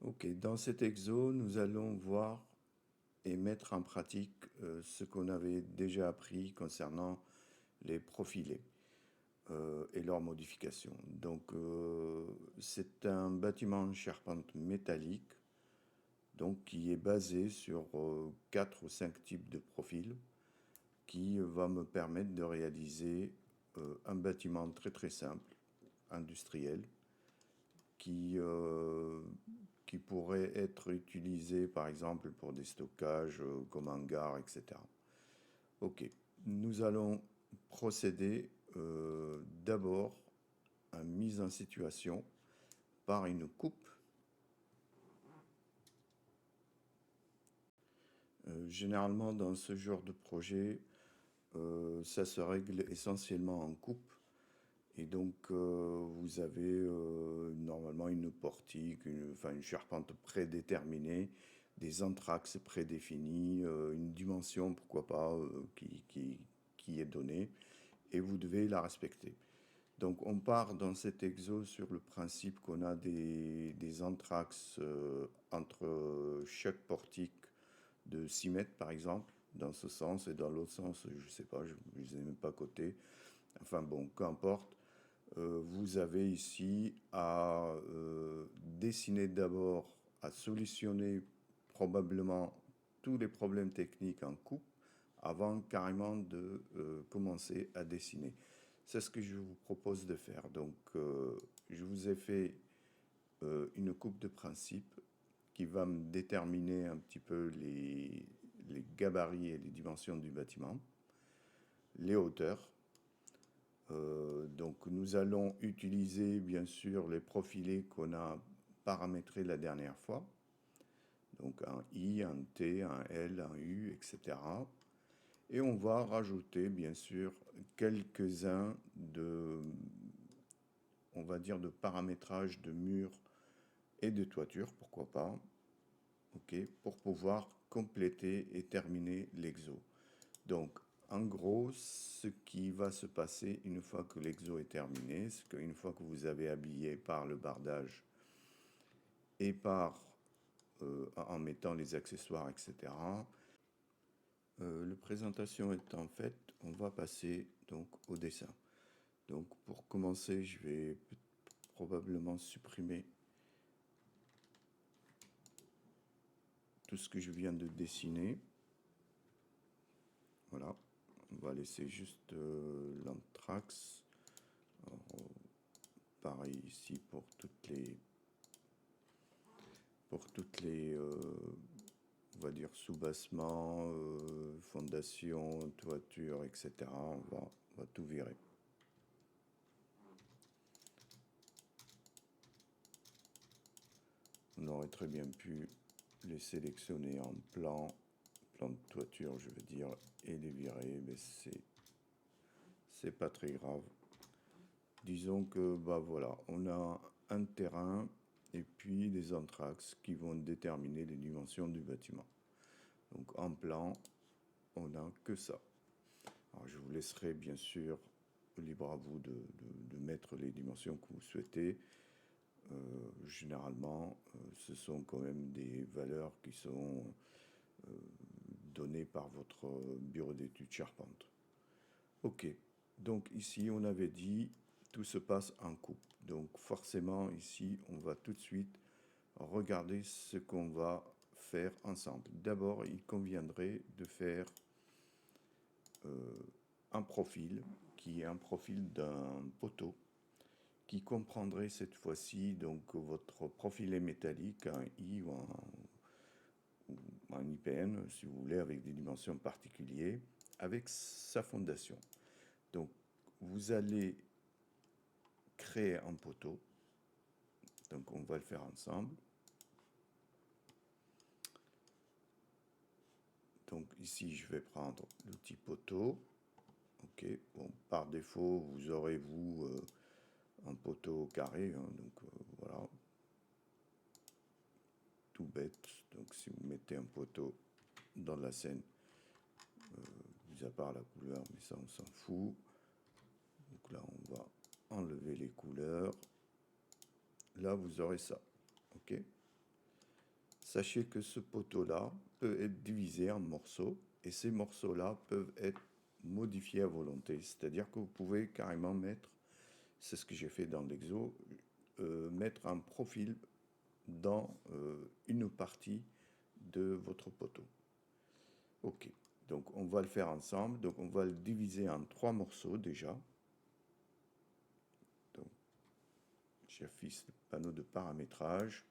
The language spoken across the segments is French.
Ok, dans cet exo, nous allons voir et mettre en pratique ce qu'on avait déjà appris concernant les profilés et leurs modifications. Donc, c'est un bâtiment en charpente métallique donc, qui est basé sur 4 ou 5 types de profils qui va me permettre de réaliser un bâtiment très très simple, industriel, qui, euh, qui pourrait être utilisé par exemple pour des stockages comme hangar, etc. Ok, nous allons procéder d'abord à mise en situation par une coupe. Généralement dans ce genre de projet, ça se règle essentiellement en coupe. Et donc, vous avez normalement une portique, enfin une charpente prédéterminée, des entr'axes prédéfinis, une dimension, pourquoi pas, qui est donnée, et vous devez la respecter. Donc, on part dans cet exo sur le principe qu'on a des entr'axes entre chaque portique de 6 mètres, par exemple, dans ce sens, et dans l'autre sens, je ne sais pas, je ne les ai même pas cotés. Enfin bon, qu'importe. Vous avez ici à dessiner d'abord, à solutionner probablement tous les problèmes techniques en coupe avant carrément de commencer à dessiner. C'est ce que je vous propose de faire. Donc, je vous ai fait une coupe de principe qui va me déterminer un petit peu les gabarits et les dimensions du bâtiment, les hauteurs. Donc nous allons utiliser bien sûr les profilés qu'on a paramétrés la dernière fois. Donc un I, un T, un L, un U, etc. Et on va rajouter bien sûr quelques-uns de, on va dire, de paramétrage de murs et de toiture, pourquoi pas, ok, pour pouvoir compléter et terminer l'exo. Donc, en gros, ce qui va se passer une fois que l'exo est terminé, c'est qu'une fois que vous avez habillé par le bardage et par en mettant les accessoires, etc. La présentation étant faite, on va passer donc au dessin. Donc, pour commencer, je vais probablement supprimer tout ce que je viens de dessiner. Voilà, on va laisser juste l'anthrax. Pareil ici pour toutes les on va dire sous-bassement, fondation, toiture, etc. On va tout virer. On aurait très bien pu les sélectionner en plan de toiture, je veux dire, et les virer, mais c'est pas très grave. Disons que bah voilà, on a un terrain et puis des entr'axes qui vont déterminer les dimensions du bâtiment. Donc en plan, on n'a que ça. Alors je vous laisserai bien sûr libre à vous de mettre les dimensions que vous souhaitez. Généralement, ce sont quand même des valeurs qui sont données par votre bureau d'études charpente. Ok, donc ici on avait dit tout se passe en coupe. Donc forcément ici on va tout de suite regarder ce qu'on va faire ensemble. D'abord il conviendrait de faire un profil qui est un profil d'un poteau qui comprendrait cette fois-ci donc votre profilet métallique, un I ou un IPN si vous voulez, avec des dimensions particulières, avec sa fondation. Donc vous allez créer un poteau, donc on va le faire ensemble. Donc ici je vais prendre l'outil poteau. Ok, bon, par défaut vous aurez un poteau carré, hein, donc voilà, tout bête. Donc si vous mettez un poteau dans la scène, mis à part la couleur, mais ça on s'en fout. Donc là on va enlever les couleurs. Là vous aurez ça, ok. Sachez que ce poteau-là peut être divisé en morceaux et ces morceaux-là peuvent être modifiés à volonté. C'est-à-dire que vous pouvez carrément mettre, c'est ce que j'ai fait dans l'exo, mettre un profil dans une partie de votre poteau. Ok, donc on va le faire ensemble. Donc on va le diviser en 3 morceaux déjà. Donc j'affiche le panneau de paramétrage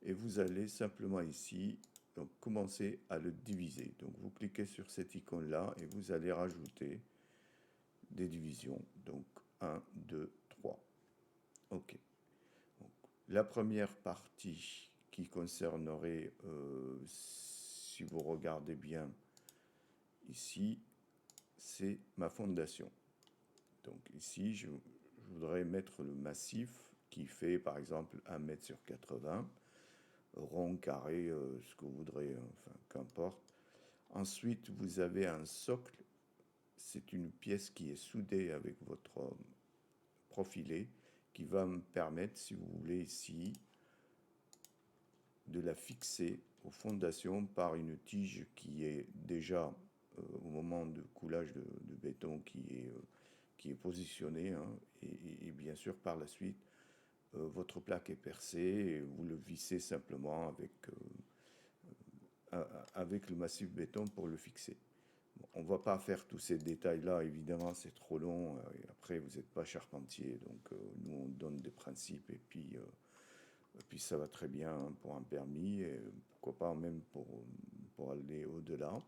et vous allez simplement ici donc commencer à le diviser. Donc vous cliquez sur cette icône là et vous allez rajouter des divisions. Donc 1, 2, 3. Ok. Donc, la première partie qui concernerait, si vous regardez bien ici, c'est ma fondation. Donc ici, je voudrais mettre le massif qui fait par exemple 1 mètre sur 80, rond, carré, ce que vous voudrez, enfin qu'importe. Ensuite, vous avez un socle, c'est une pièce qui est soudée avec votre profilé, qui va me permettre, si vous voulez ici, de la fixer aux fondations par une tige qui est déjà, au moment de coulage de béton, qui est positionnée, hein, et bien sûr par la suite, votre plaque est percée et vous le vissez simplement avec le massif béton pour le fixer. Bon, on ne va pas faire tous ces détails-là, évidemment, c'est trop long. Et après, vous n'êtes pas charpentier, donc nous, on donne des principes et puis ça va très bien, hein, pour un permis, et pourquoi pas même pour aller au-delà.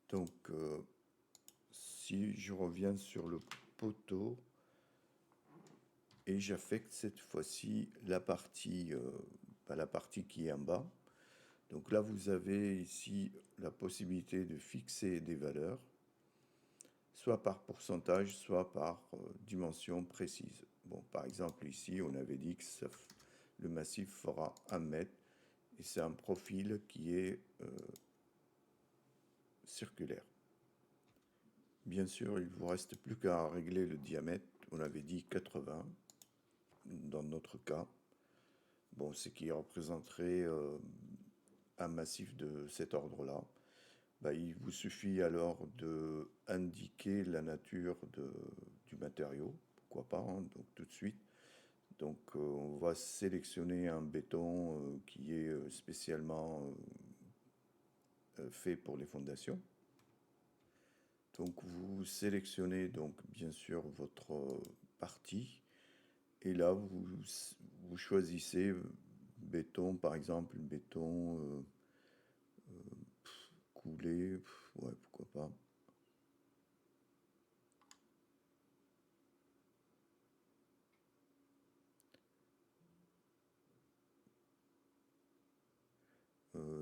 Donc, si je reviens sur le poteau, et j'affecte cette fois-ci la partie, la partie qui est en bas. Donc là, vous avez ici la possibilité de fixer des valeurs, soit par pourcentage, soit par dimension précise. Bon, par exemple, ici, on avait dit que le massif fera 1 mètre, et c'est un profil qui est circulaire. Bien sûr, il ne vous reste plus qu'à régler le diamètre. On avait dit 80 dans notre cas. Bon, ce qui représenterait un massif de cet ordre-là. Il vous suffit alors de indiquer la nature du matériau, pourquoi pas, hein, donc tout de suite. Donc on va sélectionner un béton qui est spécialement fait pour les fondations. Donc vous sélectionnez donc bien sûr votre partie et là vous choisissez béton, par exemple béton coulé, ouais, pourquoi pas.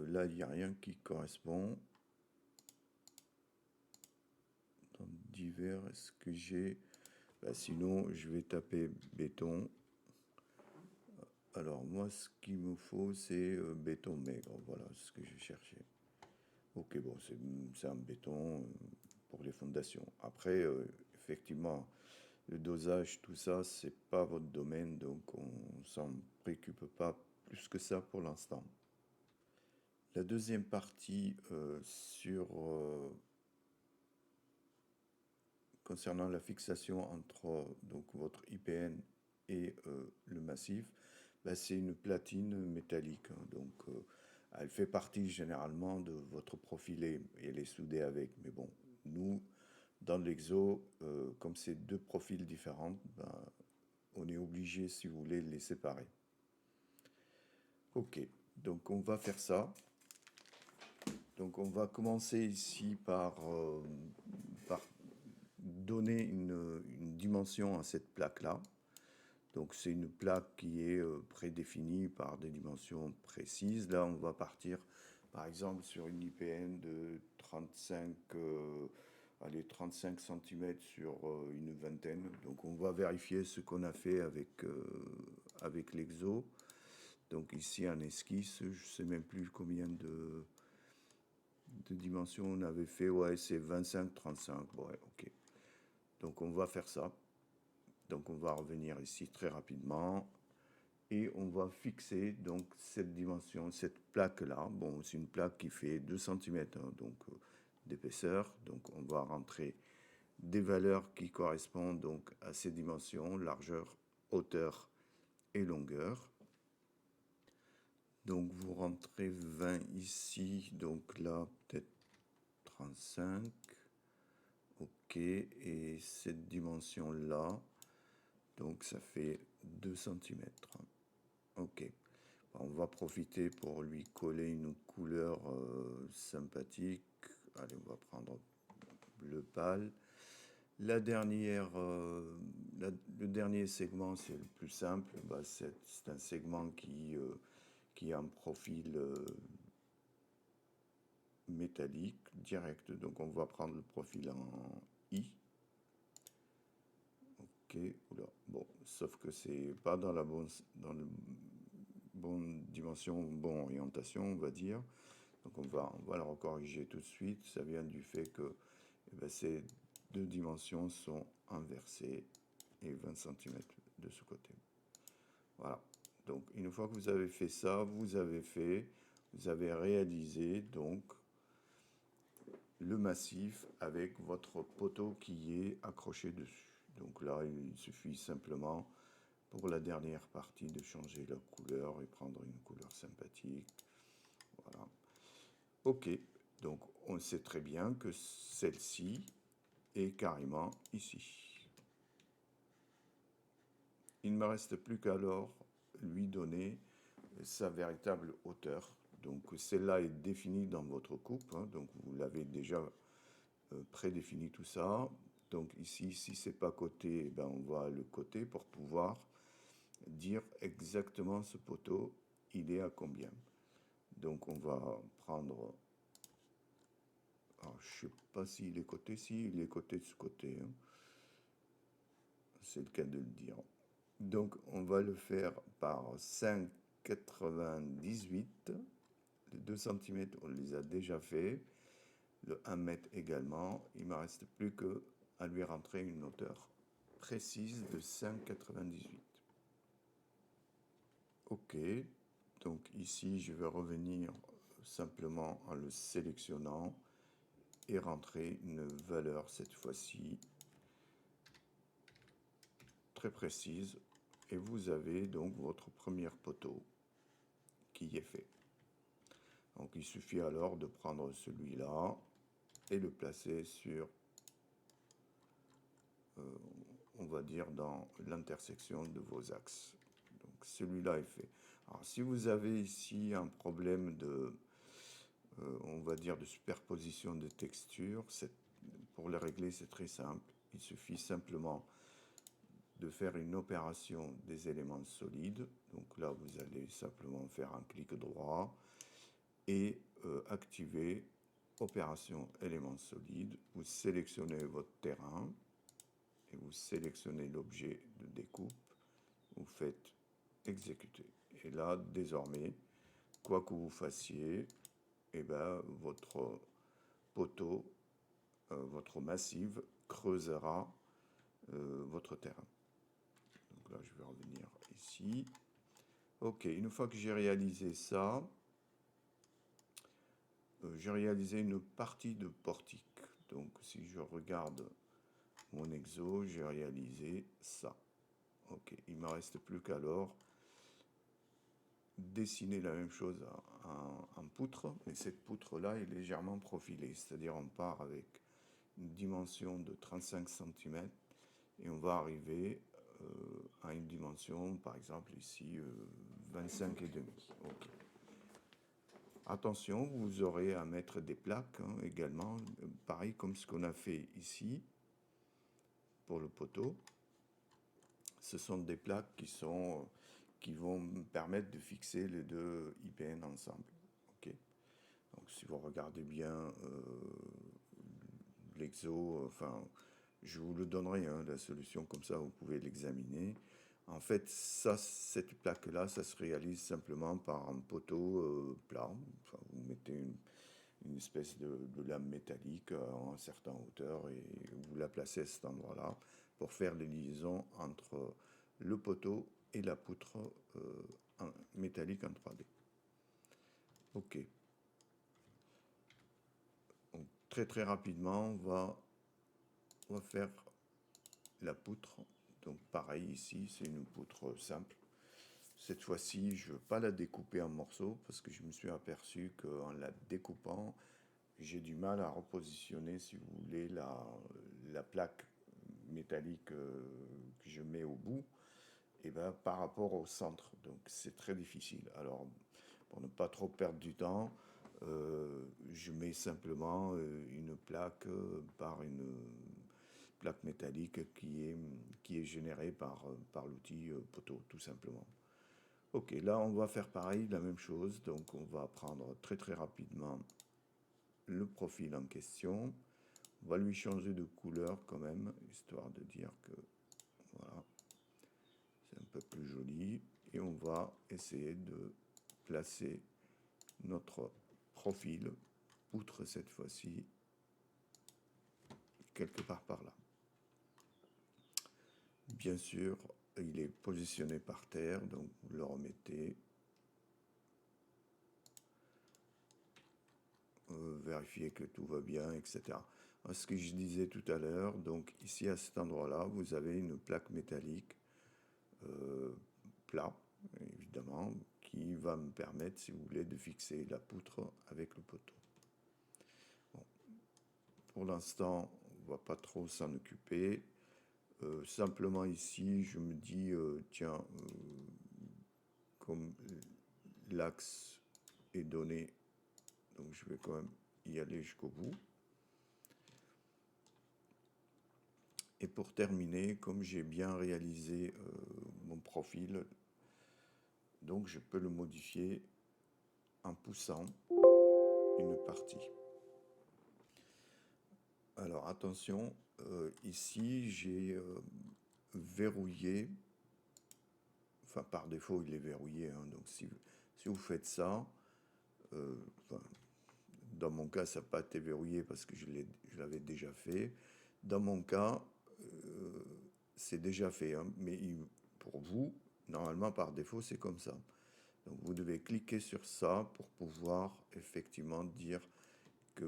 Là il n'y a rien qui correspond. Dans divers, est-ce que j'ai... sinon je vais taper béton. Alors moi ce qu'il me faut c'est béton maigre, voilà ce que je cherchais. Ok, bon, c'est un béton pour les fondations. Après, effectivement, le dosage, tout ça, c'est pas votre domaine, donc on s'en préoccupe pas plus que ça pour l'instant. La deuxième partie concernant la fixation entre donc votre IPN et le massif, c'est une platine métallique, hein, donc elle fait partie généralement de votre profilé et elle est soudée avec. Mais bon, nous, dans l'exo, comme c'est deux profils différents, on est obligé, si vous voulez, de les séparer. Ok, donc on va faire ça. Donc on va commencer ici par donner une dimension à cette plaque-là. Donc c'est une plaque qui est prédéfinie par des dimensions précises. Là, on va partir, par exemple, sur une IPN de 35 cm sur une vingtaine. Donc on va vérifier ce qu'on a fait avec l'exo. Donc ici, en esquisse, je ne sais même plus combien de dimensions on avait fait. Ouais, c'est 25-35. Ouais, ok. Donc on va faire ça. Donc on va revenir ici très rapidement et on va fixer donc cette dimension, cette plaque-là. Bon, c'est une plaque qui fait 2 cm donc d'épaisseur. Donc on va rentrer des valeurs qui correspondent donc à ces dimensions, largeur, hauteur et longueur. Donc vous rentrez 20 ici, donc là peut-être 35. Ok, et cette dimension-là, donc ça fait 2 cm. Ok, on va profiter pour lui coller une couleur sympathique. Allez, on va prendre bleu pâle. La dernière, le dernier segment, c'est le plus simple. Bah, c'est un segment qui a un profil métallique direct. Donc on va prendre le profil en I. Ok, oula. Bon, sauf que c'est pas dans la bonne dimension, bonne orientation, on va dire. Donc on va le recorriger tout de suite. Ça vient du fait que ces deux dimensions sont inversées et 20 cm de ce côté. Voilà. Donc une fois que vous avez fait ça, vous avez réalisé donc le massif avec votre poteau qui est accroché dessus. Donc là, il suffit simplement pour la dernière partie de changer la couleur et prendre une couleur sympathique. Voilà. Ok, donc on sait très bien que celle-ci est carrément ici. Il ne me reste plus qu'à alors lui donner sa véritable hauteur. Donc celle-là est définie dans votre coupe, hein, donc vous l'avez déjà prédéfini tout ça. Donc ici, si c'est pas coté, ben on va le coter pour pouvoir dire exactement ce poteau, il est à combien. Donc on va prendre, alors, je sais pas s'il est coté, si il est coté de ce côté, hein. C'est le cas de le dire. Donc on va le faire par 5,98. Les 2 cm, on les a déjà fait. Le 1 mètre également. Il ne me reste plus que à lui rentrer une hauteur précise de 5,98. Ok, donc ici je vais revenir simplement en le sélectionnant et rentrer une valeur cette fois-ci très précise. Et vous avez donc votre premier poteau qui est fait. Donc il suffit alors de prendre celui-là et le placer sur, on va dire, dans l'intersection de vos axes. Donc celui-là est fait. Alors si vous avez ici un problème de, on va dire, de superposition de textures, pour le régler c'est très simple. Il suffit simplement de faire une opération des éléments solides. Donc là vous allez simplement faire un clic droit et activer opération éléments solides. Vous sélectionnez votre terrain et vous sélectionnez l'objet de découpe. Vous faites exécuter. Et là, désormais, quoi que vous fassiez, votre poteau, votre massif creusera votre terrain. Donc là, je vais revenir ici. Ok, une fois que j'ai réalisé ça, j'ai réalisé une partie de portique. Donc si je regarde mon exo, j'ai réalisé ça. Ok, il ne me reste plus qu'alors dessiner la même chose en poutre, mais cette poutre-là est légèrement profilée, c'est-à-dire on part avec une dimension de 35 cm et on va arriver à une dimension, par exemple ici, 25,5. Okay. Attention, vous aurez à mettre des plaques hein, également, pareil comme ce qu'on a fait ici pour le poteau. Ce sont des plaques qui vont me permettre de fixer les deux IPN ensemble. Okay. Donc si vous regardez bien l'exo, enfin, je vous le donnerai, hein, la solution, comme ça vous pouvez l'examiner. En fait, cette plaque-là, ça se réalise simplement par un poteau plat. Enfin, vous mettez une espèce de lame métallique en une certaine hauteur et vous la placez à cet endroit-là pour faire les liaisons entre le poteau et la poutre métallique en 3D. Ok. Donc, très rapidement, on va faire la poutre. Donc pareil ici, c'est une poutre simple. Cette fois-ci, je ne veux pas la découper en morceaux parce que je me suis aperçu qu'en la découpant, j'ai du mal à repositionner, si vous voulez, la plaque métallique que je mets au bout, et ben, par rapport au centre. Donc c'est très difficile. Alors, pour ne pas trop perdre du temps, je mets simplement une plaque par une plaque métallique qui est générée par l'outil poteau, tout simplement. Ok, là on va faire pareil, la même chose. Donc on va prendre très rapidement le profil en question. On va lui changer de couleur quand même, histoire de dire que voilà, c'est un peu plus joli. Et on va essayer de placer notre profil, outre cette fois-ci, quelque part par là. Bien sûr, il est positionné par terre, donc vous le remettez. Vérifier que tout va bien, etc. Ce que je disais tout à l'heure, donc ici à cet endroit-là, vous avez une plaque métallique plat, évidemment, qui va me permettre, si vous voulez, de fixer la poutre avec le poteau. Bon. Pour l'instant, on ne va pas trop s'en occuper. Simplement ici, je me dis, tiens, comme l'axe est donné, donc je vais quand même y aller jusqu'au bout. Et pour terminer, comme j'ai bien réalisé mon profil, donc je peux le modifier en poussant une partie. Alors attention, ici j'ai verrouillé, enfin par défaut il est verrouillé, hein, donc si vous faites ça, dans mon cas ça n'a pas été verrouillé parce que je l'avais déjà fait. Dans mon cas, c'est déjà fait, hein, mais pour vous, normalement par défaut c'est comme ça. Donc vous devez cliquer sur ça pour pouvoir effectivement dire que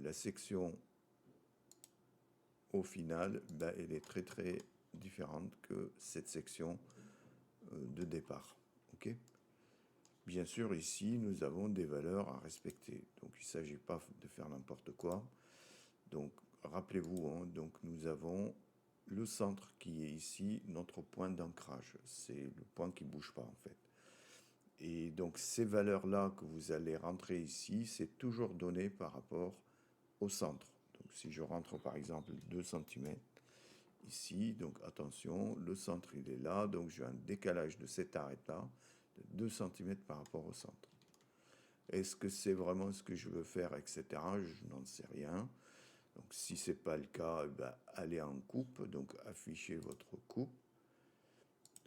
la section au final, elle est très différente que cette section de départ. Okay, bien sûr, ici, nous avons des valeurs à respecter. Donc, il ne s'agit pas de faire n'importe quoi. Donc, rappelez-vous, hein, donc nous avons le centre qui est ici, notre point d'ancrage. C'est le point qui ne bouge pas, en fait. Et donc, ces valeurs-là que vous allez rentrer ici, c'est toujours donné par rapport au centre. Donc, si je rentre, par exemple, 2 cm, ici, donc attention, le centre il est là, donc j'ai un décalage de cette arête-là de 2 cm par rapport au centre. Est-ce que c'est vraiment ce que je veux faire, etc. Je n'en sais rien. Donc si ce n'est pas le cas, allez en coupe, donc affichez votre coupe.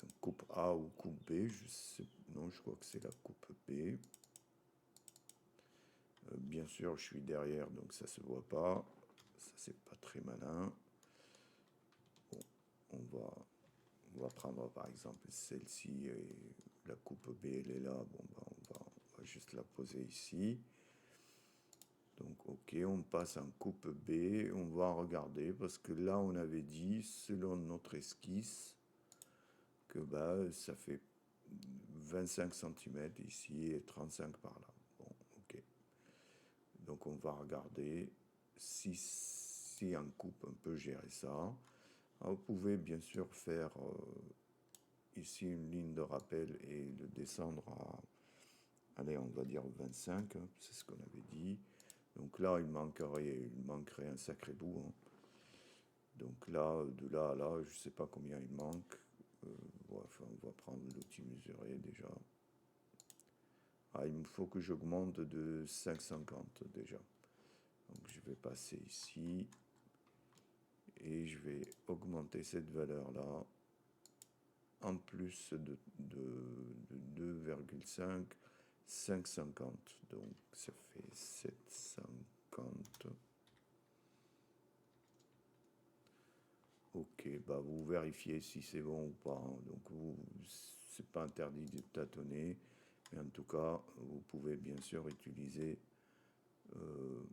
Donc coupe A ou coupe B, je crois que c'est la coupe B. Bien sûr, je suis derrière, donc ça se voit pas. Ça, c'est pas très malin. Bon, on va prendre par exemple celle-ci, et la coupe B elle est là, bon, on va juste la poser ici. Donc ok, on passe en coupe B, on va regarder, parce que là on avait dit, selon notre esquisse, que ça fait 25 cm ici et 35 par là. Bon, ok. Donc on va regarder si en coupe on peut gérer ça. Alors, vous pouvez bien sûr faire ici une ligne de rappel et le descendre à, allez, on va dire 25, hein, c'est ce qu'on avait dit. Donc là, il manquerait un sacré bout, hein. Donc là, de là à là, je ne sais pas combien il manque. Bref, on va prendre l'outil mesuré déjà. Ah, il me faut que j'augmente de 5,50 déjà. Donc je vais passer ici et je vais augmenter cette valeur-là en plus de 2,5, 5,50. Donc ça fait 7,50. Ok, bah vous vérifiez si c'est bon ou pas, hein. Donc c'est pas interdit de tâtonner, mais en tout cas, vous pouvez bien sûr utiliser euh,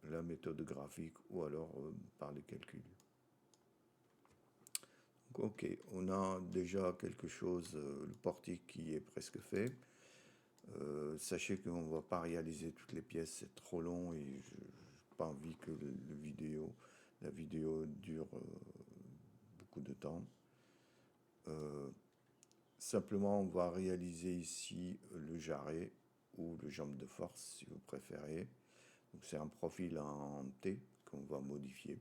la méthode graphique ou alors par les calculs. Donc, ok, on a déjà quelque chose, le portique qui est presque fait. Sachez qu'on ne va pas réaliser toutes les pièces, c'est trop long et je n'ai pas envie que la vidéo dure beaucoup de temps. Simplement, on va réaliser ici le jarret ou le jambe de force si vous préférez. Donc c'est un profil en T qu'on va modifier.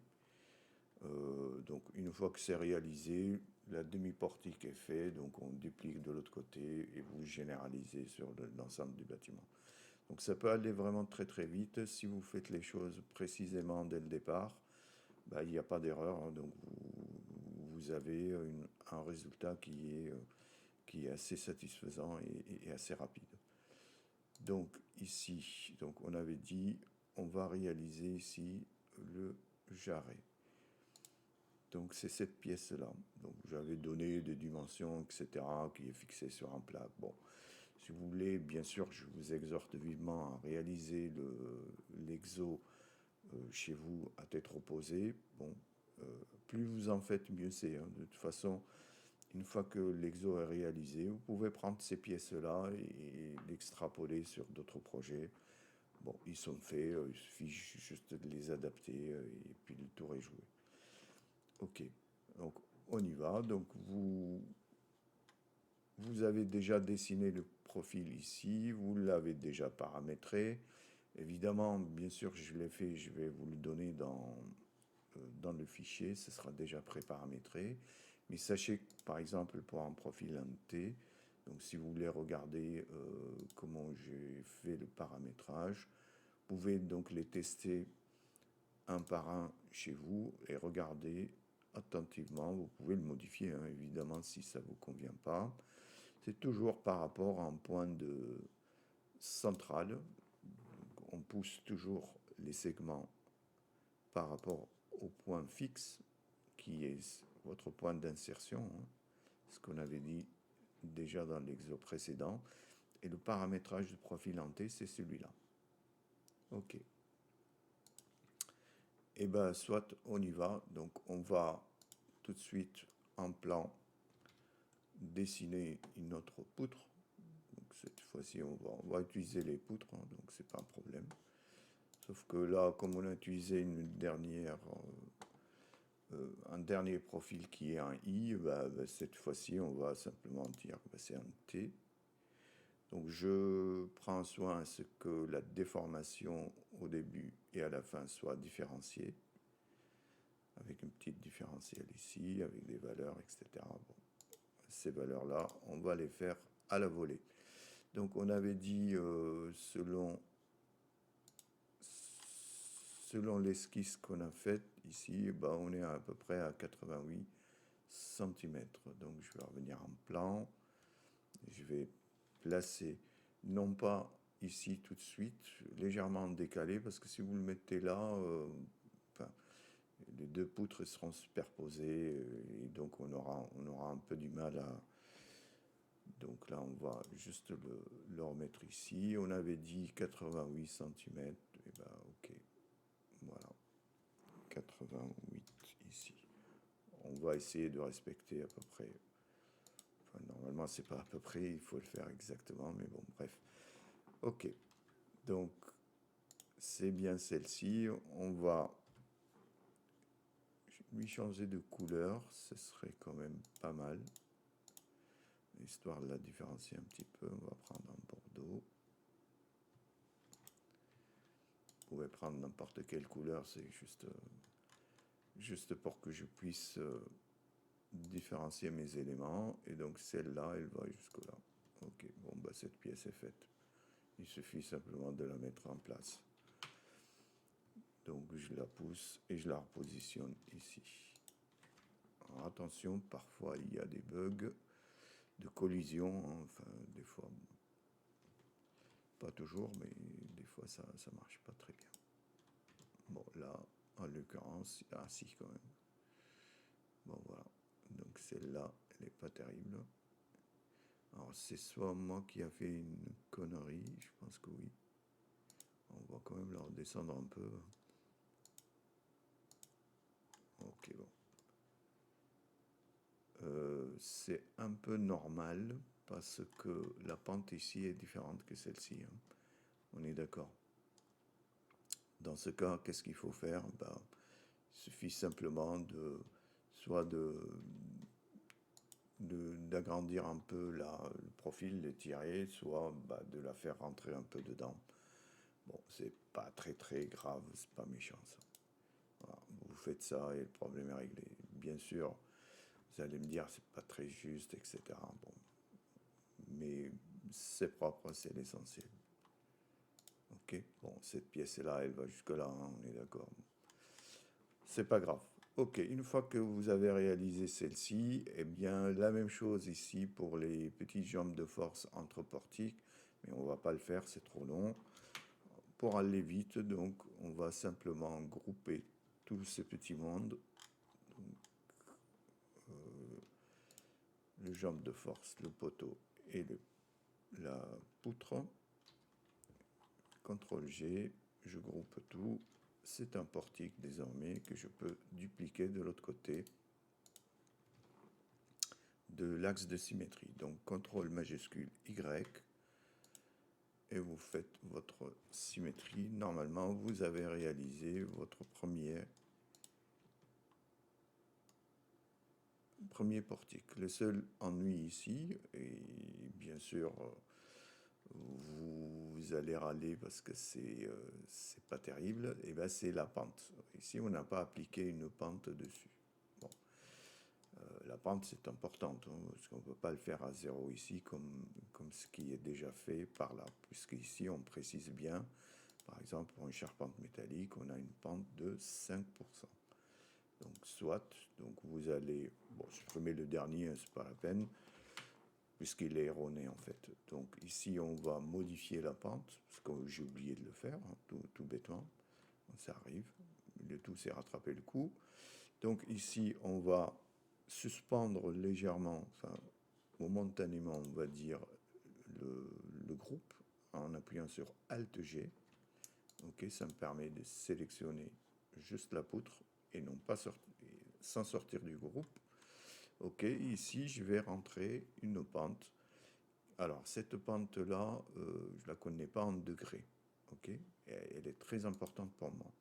Donc une fois que c'est réalisé, la demi-portique est faite, donc on duplique de l'autre côté et vous généralisez sur l'ensemble du bâtiment. Donc ça peut aller vraiment très très vite si vous faites les choses précisément dès le départ. Bah, il n'y a pas d'erreur, hein. Donc vous avez un résultat qui est assez satisfaisant et assez rapide. Donc ici, donc on avait dit, on va réaliser ici le jarret. Donc c'est cette pièce-là. Donc j'avais donné des dimensions, etc., qui est fixée sur un plat. Bon, si vous voulez, bien sûr, je vous exhorte vivement à réaliser l'exo chez vous à tête reposée. Bon, plus vous en faites, mieux c'est, hein. De toute façon, une fois que l'exo est réalisé, vous pouvez prendre ces pièces-là et l'extrapoler sur d'autres projets. Bon, ils sont faits, il suffit juste de les adapter et puis le tour est joué. Ok, donc on y va. Donc vous avez déjà dessiné le profil ici, vous l'avez déjà paramétré. Évidemment, bien sûr, je l'ai fait, je vais vous le donner dans le fichier, ce sera déjà pré-paramétré. Mais sachez que, par exemple, pour un profil NT, donc si vous voulez regarder comment j'ai fait le paramétrage, vous pouvez donc les tester un par un chez vous et regarder attentivement. Vous pouvez le modifier, hein, évidemment, si ça ne vous convient pas. C'est toujours par rapport à un point de central. Donc, on pousse toujours les segments par rapport au point fixe qui est votre point d'insertion, hein, ce qu'on avait dit déjà dans l'exo précédent. Et le paramétrage de profil en T, c'est celui-là. Ok. Et bien, soit on y va. Donc, on va tout de suite en plan dessiner une autre poutre. Donc, cette fois-ci, on va utiliser les poutres, hein, donc c'est pas un problème. Sauf que là, comme on a utilisé un dernier profil qui est un I, cette fois-ci, on va simplement dire que c'est un T. Donc je prends soin à ce que la déformation au début et à la fin soit différenciée, avec une petite différentielle ici, avec des valeurs, etc. Bon, ces valeurs-là, on va les faire à la volée. Donc on avait dit, selon l'esquisse qu'on a faite ici, on est à peu près à 88 cm. Donc je vais revenir en plan. Je vais placer, non pas ici tout de suite, légèrement décalé, parce que si vous le mettez là, les deux poutres seront superposées, et donc on aura un peu du mal à... Donc là, on va juste le remettre ici. On avait dit 88 cm. Et ok. Voilà. 88 ici. On va essayer de respecter à peu près. Enfin, normalement, c'est pas à peu près, il faut le faire exactement, mais bon, bref. Ok. Donc, c'est bien celle-ci. On va lui changer de couleur. Ce serait quand même pas mal. Histoire de la différencier un petit peu. On va prendre un bordeaux. Vous pouvez prendre n'importe quelle couleur, c'est juste pour que je puisse différencier mes éléments. Et donc celle-là, elle va jusque là. Ok, bon, cette pièce est faite. Il suffit simplement de la mettre en place. Donc je la pousse et je la repositionne ici. Alors, attention, parfois il y a des bugs de collision, hein, enfin des fois, pas toujours, mais des fois ça marche pas très bien. Bon, là, en l'occurrence, si quand même. Bon, voilà. Donc celle-là, elle n'est pas terrible. Alors, c'est soit moi qui a fait une connerie, je pense que oui. On va quand même la redescendre un peu. Ok, bon. C'est un peu normal parce que la pente ici est différente que celle-ci, hein. On est d'accord. Dans ce cas, qu'est-ce qu'il faut faire? Ben, il suffit simplement soit d'agrandir un peu le profil, l'étirer, soit de la faire rentrer un peu dedans. Bon, c'est pas très très grave, c'est pas méchant ça. Voilà, vous faites ça et le problème est réglé. Bien sûr, vous allez me dire c'est pas très juste, etc. Bon, mais c'est propre, c'est l'essentiel. Ok, bon, cette pièce-là, elle va jusque-là, hein, on est d'accord. C'est pas grave. Ok, une fois que vous avez réalisé celle-ci, eh bien, la même chose ici pour les petites jambes de force entre portiques, mais on va pas le faire, c'est trop long. Pour aller vite, donc, on va simplement grouper tous ces petits mondes. Donc, le jambe de force, le poteau et la poutre. CTRL G, je groupe tout. C'est un portique désormais que je peux dupliquer de l'autre côté de l'axe de symétrie. Donc CTRL majuscule Y et vous faites votre symétrie. Normalement, vous avez réalisé votre premier portique. Le seul ennui ici, et bien sûr, vous allez râler parce que c'est pas terrible, et ben c'est la pente. Ici, on n'a pas appliqué une pente dessus. Bon. La pente, c'est importante, hein, parce qu'on ne peut pas le faire à zéro ici, comme ce qui est déjà fait par là, puisque ici, on précise bien, par exemple, pour une charpente métallique, on a une pente de 5%. Donc, soit, donc vous allez, bon, supprimer le dernier, c'est pas la peine, puisqu'il est erroné en fait. Donc ici, on va modifier la pente, parce que j'ai oublié de le faire, hein, tout bêtement. Ça arrive, le tout c'est rattraper le coup. Donc ici, on va suspendre légèrement, enfin momentanément, on va dire, le groupe en appuyant sur Alt G. Ok, ça me permet de sélectionner juste la poutre et non pas sans sortir du groupe. Ok, ici je vais rentrer une pente. Alors cette pente-là, je la connais pas en degrés. Ok, elle est très importante pour moi.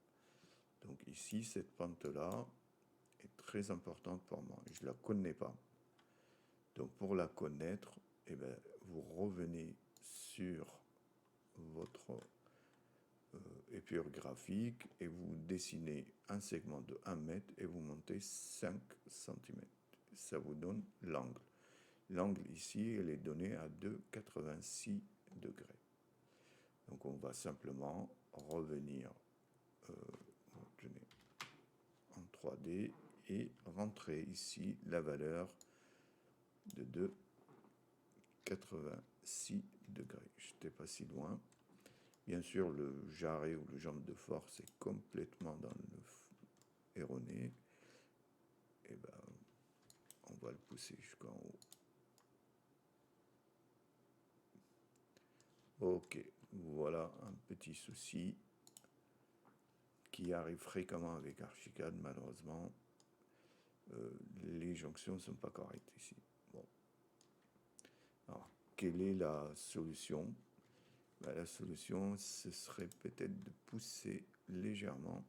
Donc ici, cette pente-là est très importante pour moi. Je la connais pas. Donc pour la connaître, eh ben, vous revenez sur votre épure graphique et vous dessinez un segment de 1 mètre et vous montez 5 cm. Ça vous donne l'angle. L'angle ici, elle est donnée à 2,86 degrés. Donc on va simplement revenir en 3D et rentrer ici la valeur de 2,86 degrés. Je n'étais pas si loin. Bien sûr, le jarret ou le jambe de force est complètement dans le erroné. Et ben, on va le pousser jusqu'en haut. Ok, voilà un petit souci qui arrive fréquemment avec Archicad, malheureusement. Les jonctions ne sont pas correctes ici. Bon. Alors, quelle est la solution? Ben, la solution, ce serait peut-être de pousser légèrement,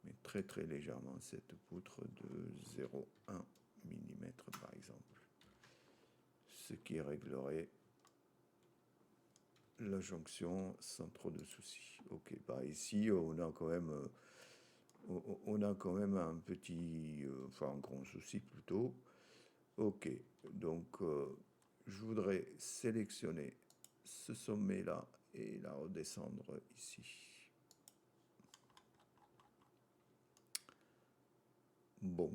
mais très très légèrement, cette poutre de 0,1 mm par exemple. Ce qui réglerait la jonction sans trop de soucis. Ok, bah ici on a quand même un petit, enfin un grand souci plutôt. Ok, donc je voudrais sélectionner ce sommet là et la redescendre ici. Bon,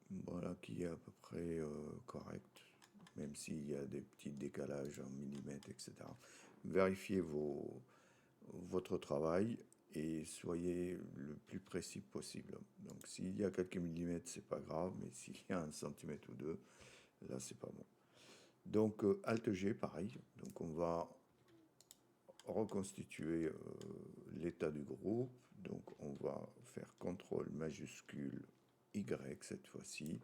voilà qui est à peu près correct, même s'il y a des petits décalages en millimètres, etc. Vérifiez votre travail et soyez le plus précis possible. Donc s'il y a quelques millimètres, c'est pas grave, mais s'il y a un centimètre ou deux, là c'est pas bon. Donc Alt G, pareil. Donc on va reconstituer l'état du groupe. Donc on va faire CTRL majuscule Y cette fois-ci.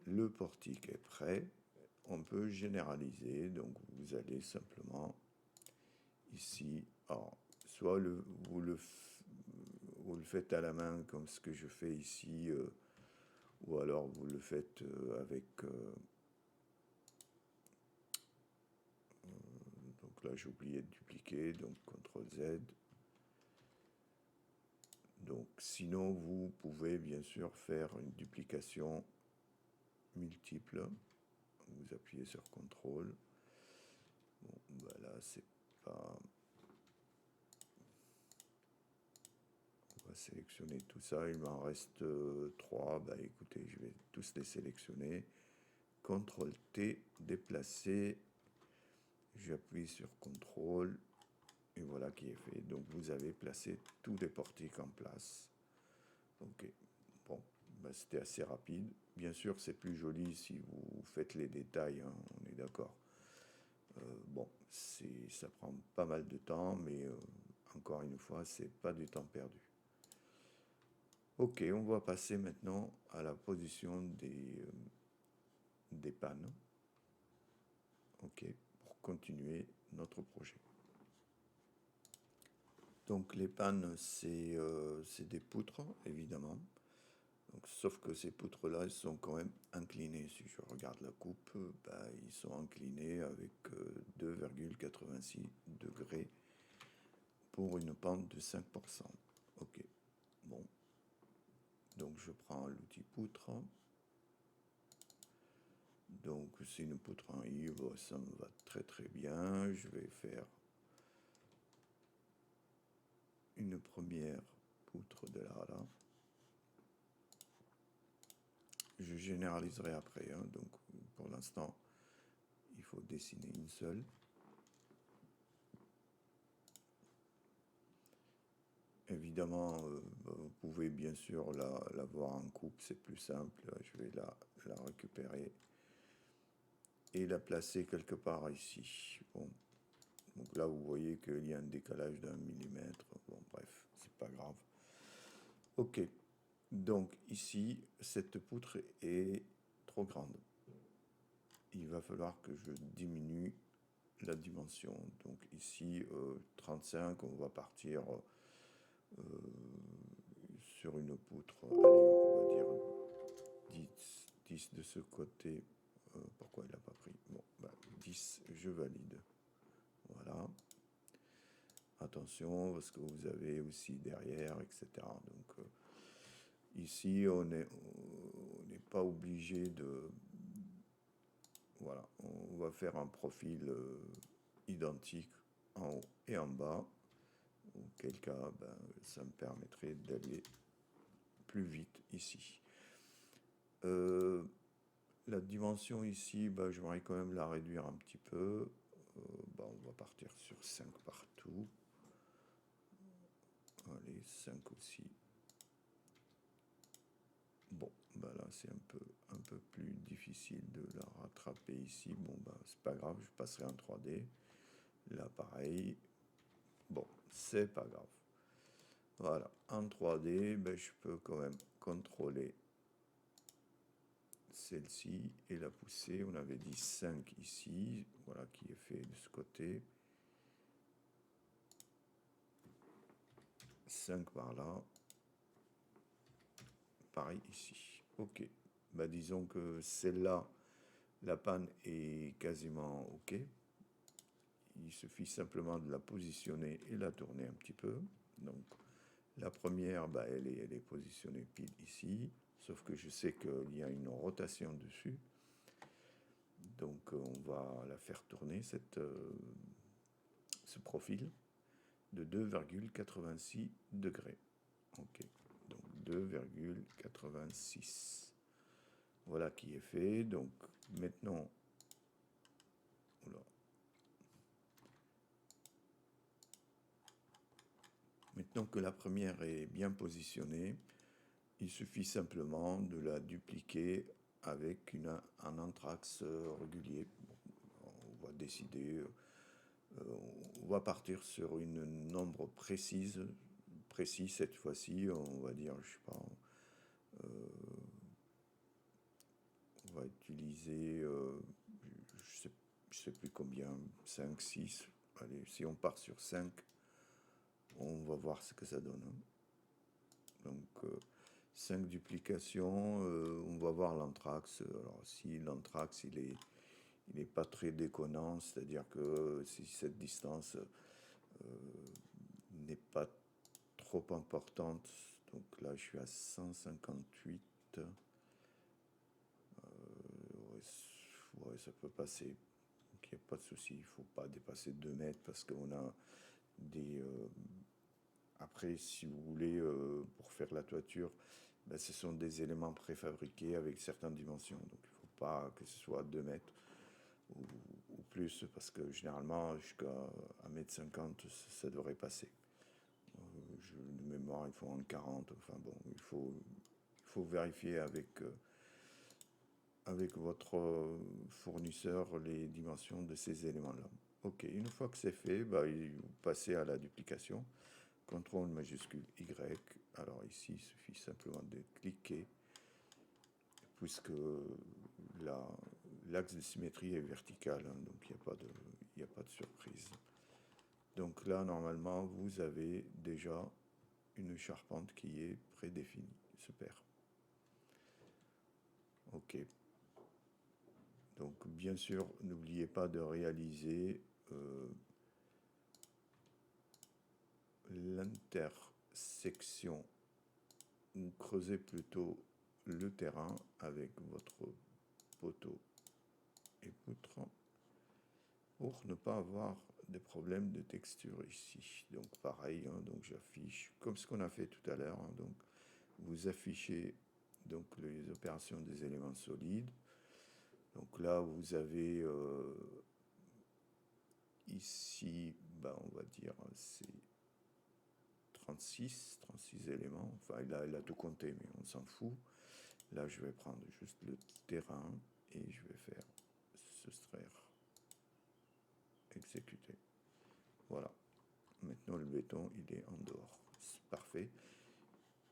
Le portique est prêt. On peut généraliser. Donc vous allez simplement ici. Alors, soit vous le faites à la main comme ce que je fais ici, ou alors vous le faites avec... donc là j'ai oublié de dupliquer, donc CTRL Z. Donc sinon vous pouvez bien sûr faire une duplication multiple. Vous appuyez sur CTRL. Bon, voilà, c'est pas... On va sélectionner tout ça. Il m'en reste 3. Bah écoutez, je vais tous les sélectionner. CTRL T, déplacer. J'appuie sur CTRL. Et voilà qui est fait. Donc vous avez placé tous les portiques en place. Ok. Bon, bah, c'était assez rapide. Bien sûr, c'est plus joli si vous faites les détails, hein, on est d'accord. Bon, ça prend pas mal de temps, mais encore une fois, c'est pas du temps perdu. Ok, on va passer maintenant à la position des pannes. Ok, pour continuer notre projet. Donc les pannes, c'est des poutres, évidemment. Donc, sauf que ces poutres-là, elles sont quand même inclinées. Si je regarde la coupe, bah, ils sont inclinés avec 2,86 degrés pour une pente de 5%. Ok, bon. Donc je prends l'outil poutre. Donc c'est une poutre en Yves, ça me va très très bien. Je vais faire une première poutre de là. Je généraliserai après, hein. Donc pour l'instant, il faut dessiner une seule. Évidemment, vous pouvez bien sûr la voir en coupe, c'est plus simple. Je vais la récupérer et la placer quelque part ici. Bon. Donc là, vous voyez qu'il y a un décalage d'1 millimètre. Bon, bref, c'est pas grave. Ok. Donc ici, cette poutre est trop grande. Il va falloir que je diminue la dimension. Donc ici, 35, on va partir sur une poutre. Allez, on va dire 10 de ce côté. Pourquoi il n'a pas pris? Bon, bah, 10, je valide. Voilà. Attention, parce que vous avez aussi derrière, etc. Donc ici, on n'est pas obligé de... Voilà, on va faire un profil identique en haut et en bas. Auquel cas, ben, ça me permettrait d'aller plus vite ici. La dimension ici, ben, j'aimerais quand même la réduire un petit peu. Ben, on va partir sur 5 partout. Allez, 5 aussi. Bon, ben là c'est un peu plus difficile de la rattraper ici. Bon, ben c'est pas grave, je passerai en 3D. Là pareil. Bon, c'est pas grave. Voilà, en 3D, ben, je peux quand même contrôler celle-ci et la pousser. On avait dit 5 ici, voilà qui est fait de ce côté. 5 par là. Pareil ici. Ok. Bah, disons que celle-là, la panne est quasiment ok. Il suffit simplement de la positionner et la tourner un petit peu. Donc la première, bah, elle est positionnée pile ici. Sauf que je sais qu'il y a une rotation dessus. Donc on va la faire tourner, ce profil, de 2,86 degrés. Ok, donc 2,86. Voilà qui est fait. Donc maintenant, oula. Donc la première est bien positionnée. Il suffit simplement de la dupliquer avec un anthrax régulier. Bon, on va décider, on va partir sur une nombre précis cette fois-ci. On va dire, je sais pas, on va utiliser, je sais plus combien, 5, 6. Allez, si on part sur 5, on va voir ce que ça donne. Donc, 5 duplications, on va voir l'anthrax. Alors, si l'anthrax, il est pas très déconnant, c'est-à-dire que si cette distance n'est pas trop importante, donc là, je suis à 158. Ouais, ça peut passer. Donc, il n'y a pas de souci. Il ne faut pas dépasser 2 mètres parce qu'on a des... après, si vous voulez, pour faire la toiture, ben, ce sont des éléments préfabriqués avec certaines dimensions. Donc, il ne faut pas que ce soit 2 mètres ou plus parce que généralement, jusqu'à 1,50 m, ça devrait passer. De mémoire, il faut en 40. Enfin bon, il faut vérifier avec votre fournisseur les dimensions de ces éléments-là. Ok, une fois que c'est fait, bah, vous passez à la duplication. CTRL majuscule Y. Alors ici, il suffit simplement de cliquer, puisque l'axe de symétrie est vertical, hein, donc il n'y a pas de surprise. Donc là, normalement, vous avez déjà une charpente qui est prédéfinie. Super. Ok. Donc, bien sûr, n'oubliez pas de réaliser l'intersection, ou creusez plutôt le terrain avec votre poteau et poutre pour ne pas avoir des problèmes de texture ici. Donc pareil, hein, donc j'affiche comme ce qu'on a fait tout à l'heure. Hein, donc vous affichez donc les opérations des éléments solides. Donc là vous avez ici, ben, on va dire c'est 36 éléments. Enfin il a tout compté, mais on s'en fout. Là je vais prendre juste le terrain et je vais faire soustraire, exécuter. Voilà. Maintenant, le béton, il est en dehors. C'est parfait.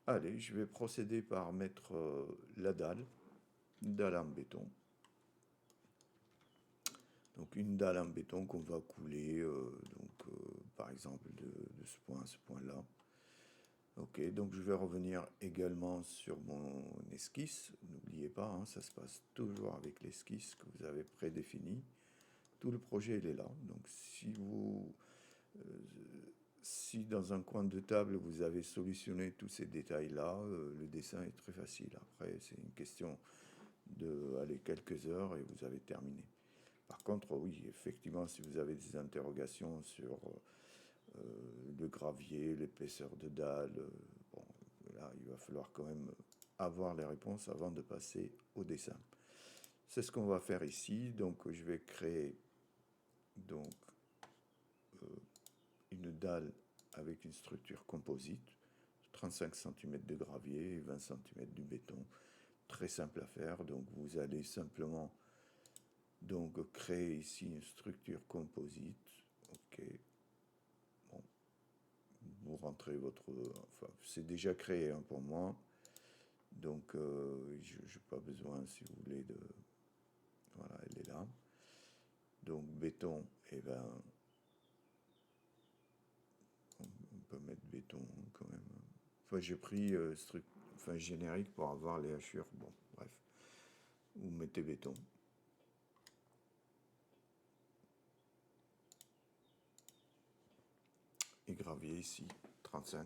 Allez, je vais procéder par mettre la dalle en béton. Donc, une dalle en béton qu'on va couler, par exemple, de ce point à ce point-là. Ok, donc je vais revenir également sur mon esquisse. N'oubliez pas, hein, ça se passe toujours avec l'esquisse que vous avez prédéfinie. Tout le projet, il est là. Donc, si dans un coin de table, vous avez solutionné tous ces détails-là, le dessin est très facile. Après, c'est une question de quelques heures et vous avez terminé. Par contre, oui, effectivement, si vous avez des interrogations sur le gravier, l'épaisseur de dalle, bon, là, il va falloir quand même avoir les réponses avant de passer au dessin. C'est ce qu'on va faire ici. Donc, je vais créer donc une dalle avec une structure composite, 35 cm de gravier et 20 cm de béton. Très simple à faire. Donc vous allez simplement donc créer ici une structure composite. Ok. Bon. Vous rentrez votre... Enfin, c'est déjà créé hein, pour moi. Donc je n'ai pas besoin, si vous voulez, de... Voilà, elle est là. Donc béton, et ben... On peut mettre béton hein, quand même. Enfin, j'ai pris générique pour avoir les hachures. Bon, bref. Vous mettez béton. Et gravier ici, 35.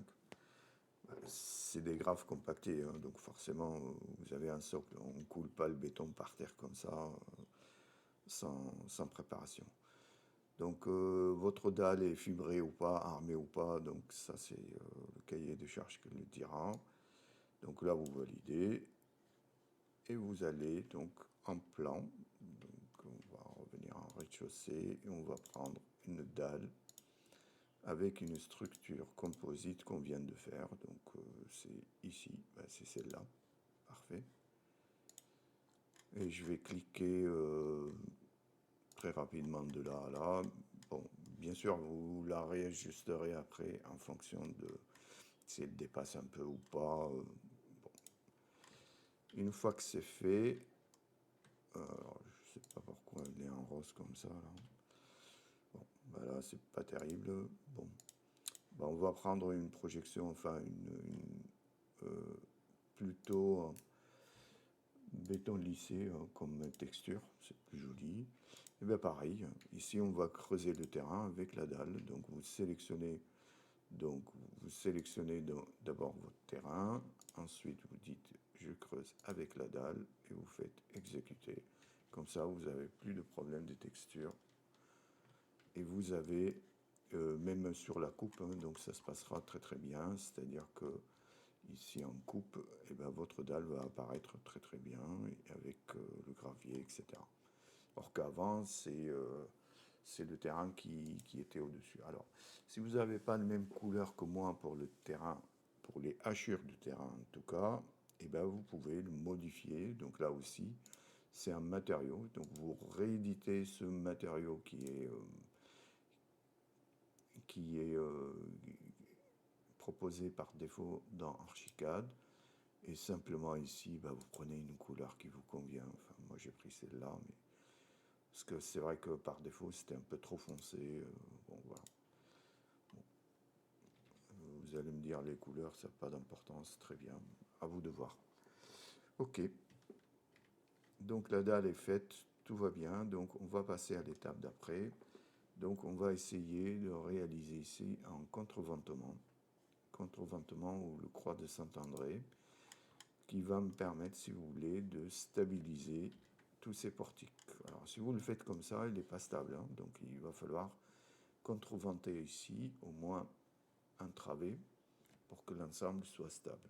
C'est des graves compactés, hein, donc forcément, vous avez un socle. On ne coule pas le béton par terre comme ça, sans préparation. Donc, votre dalle est fibrée ou pas, armée ou pas, donc ça, c'est le cahier de charge qui le dira. Donc là, vous validez. Et vous allez donc en plan. Donc, on va revenir en rez-de-chaussée et on va prendre une dalle avec une structure composite qu'on vient de faire. Donc c'est ici, c'est celle-là. Parfait. Et je vais cliquer très rapidement de là à là. Bon, bien sûr, vous la réajusterez après en fonction de si elle dépasse un peu ou pas. Bon. Une fois que c'est fait, alors, je sais pas pourquoi elle est en rose comme ça là. Bon, voilà, c'est pas terrible. Bon, on va prendre une projection, enfin plutôt béton lissé comme texture, c'est plus joli. Et bien pareil, ici on va creuser le terrain avec la dalle. Donc vous sélectionnez d'abord votre terrain, ensuite vous dites je creuse avec la dalle et vous faites exécuter. Comme ça vous n'avez plus de problème de texture. Et vous avez même sur la coupe, hein, donc ça se passera très très bien, c'est-à-dire que ici en coupe, et ben, votre dalle va apparaître très très bien avec le gravier, etc. Or qu'avant, c'est le terrain qui était au-dessus. Alors, si vous n'avez pas la même couleur que moi pour le terrain, pour les hachures du terrain en tout cas, et ben, vous pouvez le modifier. Donc là aussi, c'est un matériau. Donc vous rééditez ce matériau qui est proposé par défaut dans Archicad. Et simplement ici, bah, vous prenez une couleur qui vous convient. Enfin, moi j'ai pris celle-là, mais parce que c'est vrai que par défaut c'était un peu trop foncé. Bon voilà. Bon. Vous allez me dire les couleurs, ça n'a pas d'importance, très bien. À vous de voir. Ok. Donc la dalle est faite, tout va bien. Donc on va passer à l'étape d'après. Donc on va essayer de réaliser ici un contreventement. Contreventement ou le croix de Saint-André, qui va me permettre, si vous voulez, de stabiliser tous ces portiques. Alors, si vous le faites comme ça, il n'est pas stable, hein, donc il va falloir contreventer ici, au moins un travée, pour que l'ensemble soit stable.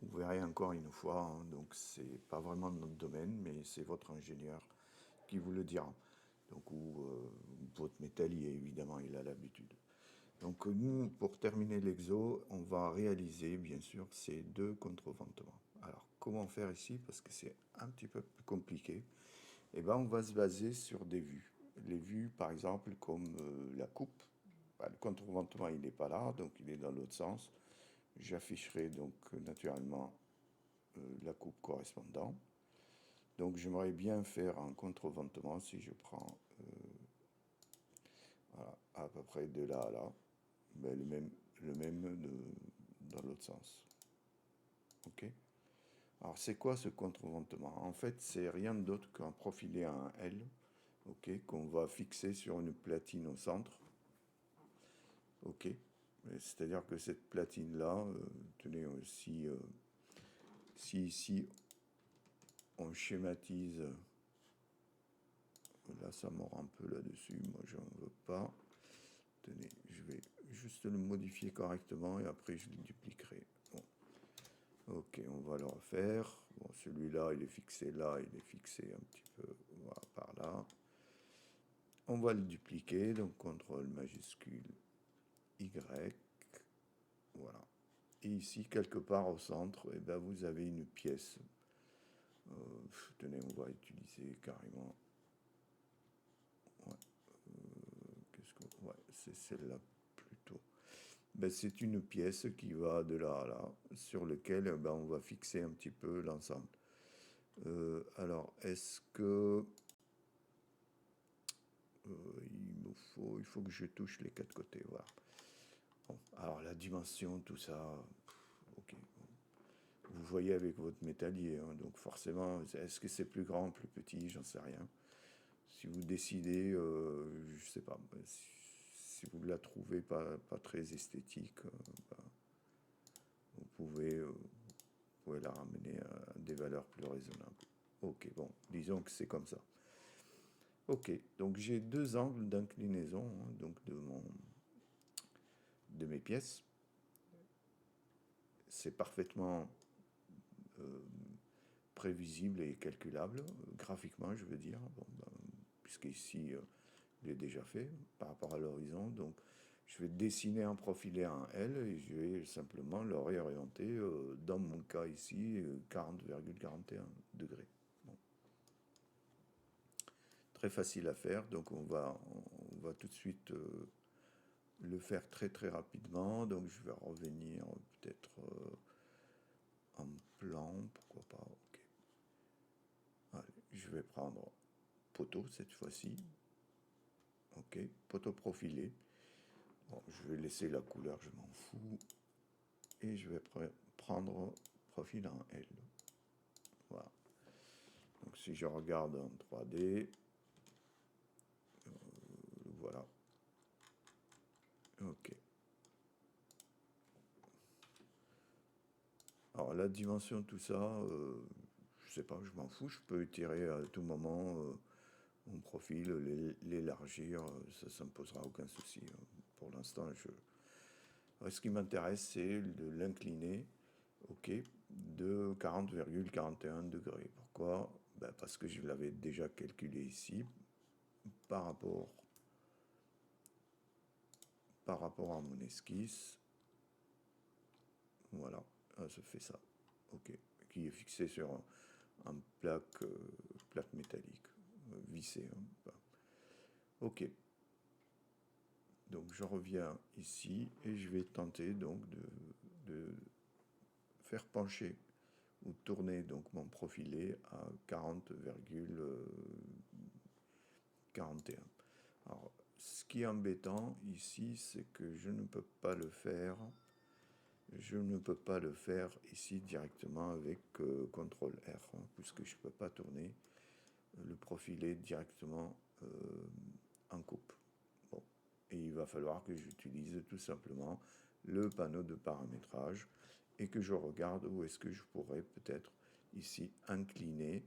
Vous verrez encore une fois, hein, donc c'est pas vraiment notre domaine, mais c'est votre ingénieur qui vous le dira. Donc, ou votre métallier, évidemment, il a l'habitude. Donc nous, pour terminer l'exo, on va réaliser bien sûr ces deux contreventements. Alors comment faire ici, parce que c'est un petit peu plus compliqué. Eh bien on va se baser sur des vues. Les vues par exemple comme la coupe. Bah, le contreventement il n'est pas là, donc il est dans l'autre sens. J'afficherai donc naturellement la coupe correspondante. Donc j'aimerais bien faire un contreventement si je prends voilà, à peu près de là à là. Ben, le même dans l'autre sens. Ok. Alors c'est quoi ce contreventement? En fait, c'est rien d'autre qu'un profilé à un L, ok, qu'on va fixer sur une platine au centre. Ok. C'est-à-dire que cette platine-là, tenez aussi, si ici on schématise, là ça mord un peu là-dessus, moi j'en veux pas. Tenez, je vais juste le modifier correctement et après je le dupliquerai. Bon. Ok, on va le refaire. Bon, celui-là, il est fixé là, il est fixé un petit peu voilà, par là. On va le dupliquer, donc CTRL majuscule Y. Voilà. Et ici, quelque part au centre, eh ben, vous avez une pièce. Tenez, on va utiliser carrément. Ouais, ouais, c'est celle-là plutôt. Ben, c'est une pièce qui va de là à là, sur lequel ben, on va fixer un petit peu l'ensemble. Alors, est-ce que il faut que je touche les quatre côtés, voilà. Bon, alors la dimension, tout ça, ok. Vous voyez avec votre métallier, hein, donc forcément, est-ce que c'est plus grand, plus petit, j'en sais rien. Si vous décidez, je sais pas, si vous la trouvez pas très esthétique, bah, vous pouvez la ramener à des valeurs plus raisonnables. Ok, bon, disons que c'est comme ça. Ok, donc j'ai deux angles d'inclinaison, hein, donc de mes pièces. C'est parfaitement prévisible et calculable, graphiquement, je veux dire, bon, ben, puisque ici, je l'ai déjà fait par rapport à l'horizon. Donc, je vais dessiner un profilé en L et je vais simplement le réorienter, dans mon cas ici, 40,41 degrés. Bon. Très facile à faire, donc on va tout de suite le faire très très rapidement. Donc, je vais revenir peut-être en plan, pourquoi pas. Ok. Allez, je vais prendre poteau cette fois-ci. Ok, poteau profilé. Bon, je vais laisser la couleur, je m'en fous. Et je vais prendre profil en L. Voilà. Donc si je regarde en 3D, voilà. Ok. Alors la dimension, tout ça, je sais pas, je m'en fous. Je peux étirer à tout moment mon profil, l'élargir, ça me posera aucun souci. Pour l'instant, ce qui m'intéresse, c'est de l'incliner, ok, de 40,41 degrés. Pourquoi? Ben parce que je l'avais déjà calculé ici par rapport à mon esquisse. Voilà, ça fait ça. Ok, qui est fixé sur un plaque métallique, vissée. Hein. Ok. Donc je reviens ici et je vais tenter donc de faire pencher ou tourner donc mon profilé à 40,41. Alors, ce qui est embêtant ici, c'est que je ne peux pas le faire. Je ne peux pas le faire ici directement avec CTRL R, hein, puisque je ne peux pas tourner le profilé directement en coupe. Bon. Et il va falloir que j'utilise tout simplement le panneau de paramétrage et que je regarde où est-ce que je pourrais peut-être ici incliner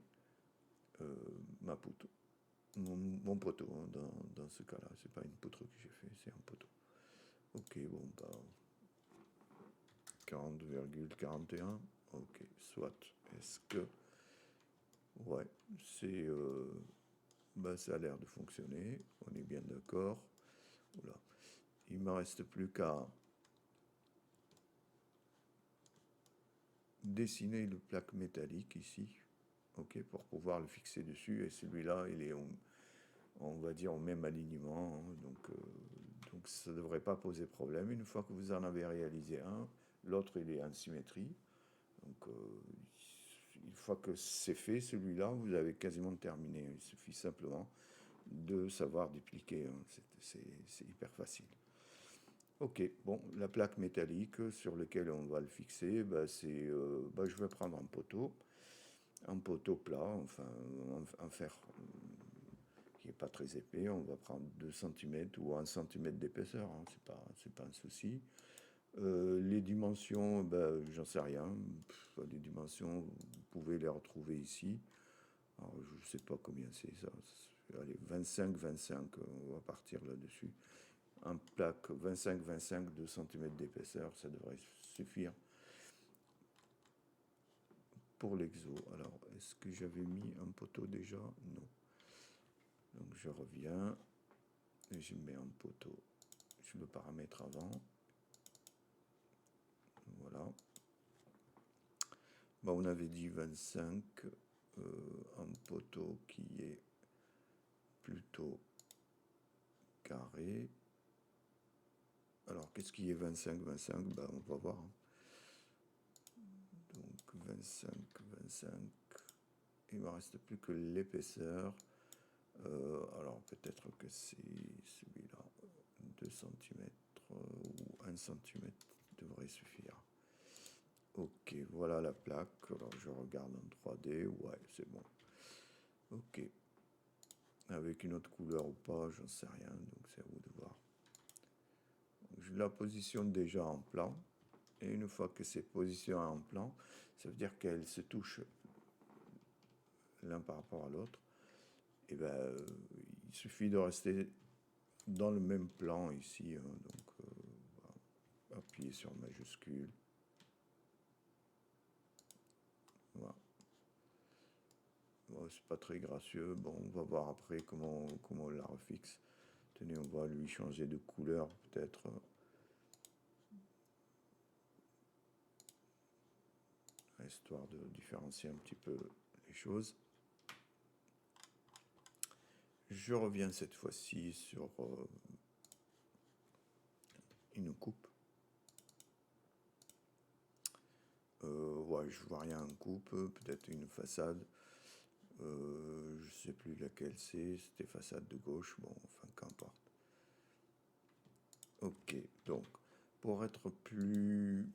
ma poutre, mon poteau, hein, dans ce cas-là. C'est pas une poutre que j'ai fait, c'est un poteau. Ok, bon, bah, 40,41. Ok, soit. Est-ce que... Ouais, c'est... bah, ça a l'air de fonctionner. On est bien d'accord. Oula. Il ne me reste plus qu'à dessiner le plaque métallique ici. Ok, pour pouvoir le fixer dessus. Et celui-là, il est, on va dire, au même alignement. Hein, donc ça ne devrait pas poser problème. Une fois que vous en avez réalisé un, l'autre, il est en symétrie. Donc, une fois que c'est fait, celui-là, vous avez quasiment terminé. Il suffit simplement de savoir dupliquer. Hein. C'est hyper facile. Ok, bon, la plaque métallique sur laquelle on va le fixer, bah, je vais prendre un poteau plat, enfin un fer qui n'est pas très épais. On va prendre 2 cm ou 1 cm d'épaisseur, hein, c'est pas un souci. Les dimensions, j'en sais rien. Les dimensions, vous pouvez les retrouver ici. Alors, je ne sais pas combien c'est ça. Allez, 25, on va partir là-dessus. Un plaque 25, 2 cm d'épaisseur, ça devrait suffire pour l'exo. Alors, est-ce que j'avais mis un poteau déjà? Non. Donc, je reviens et je mets un poteau. Je le paramètre avant. Voilà. Bon, on avait dit 25, un poteau qui est plutôt carré. Alors, qu'est-ce qui est 25? On va voir. Hein. Donc, 25. Il ne me reste plus que l'épaisseur. Alors, peut-être que c'est celui-là. 2 cm ou 1 cm devrait suffire. Ok, voilà la plaque. Alors, je regarde en 3D. Ouais, c'est bon. Ok. Avec une autre couleur ou pas, j'en sais rien. Donc, c'est à vous de voir. Je la positionne déjà en plan. Et une fois que c'est positionné en plan, ça veut dire qu'elles se touchent l'un par rapport à l'autre. Et il suffit de rester dans le même plan ici. Hein, donc, voilà. Appuyer sur majuscule. Voilà. Bon, c'est pas très gracieux. Bon, on va voir après comment on la refixe. Tenez, on va lui changer de couleur peut-être. Histoire de différencier un petit peu les choses. Je reviens cette fois-ci sur une coupe. Ouais, je vois rien en coupe, peut-être une façade. Je sais plus laquelle c'était façade de gauche, bon, enfin qu'importe. Ok, donc pour être plus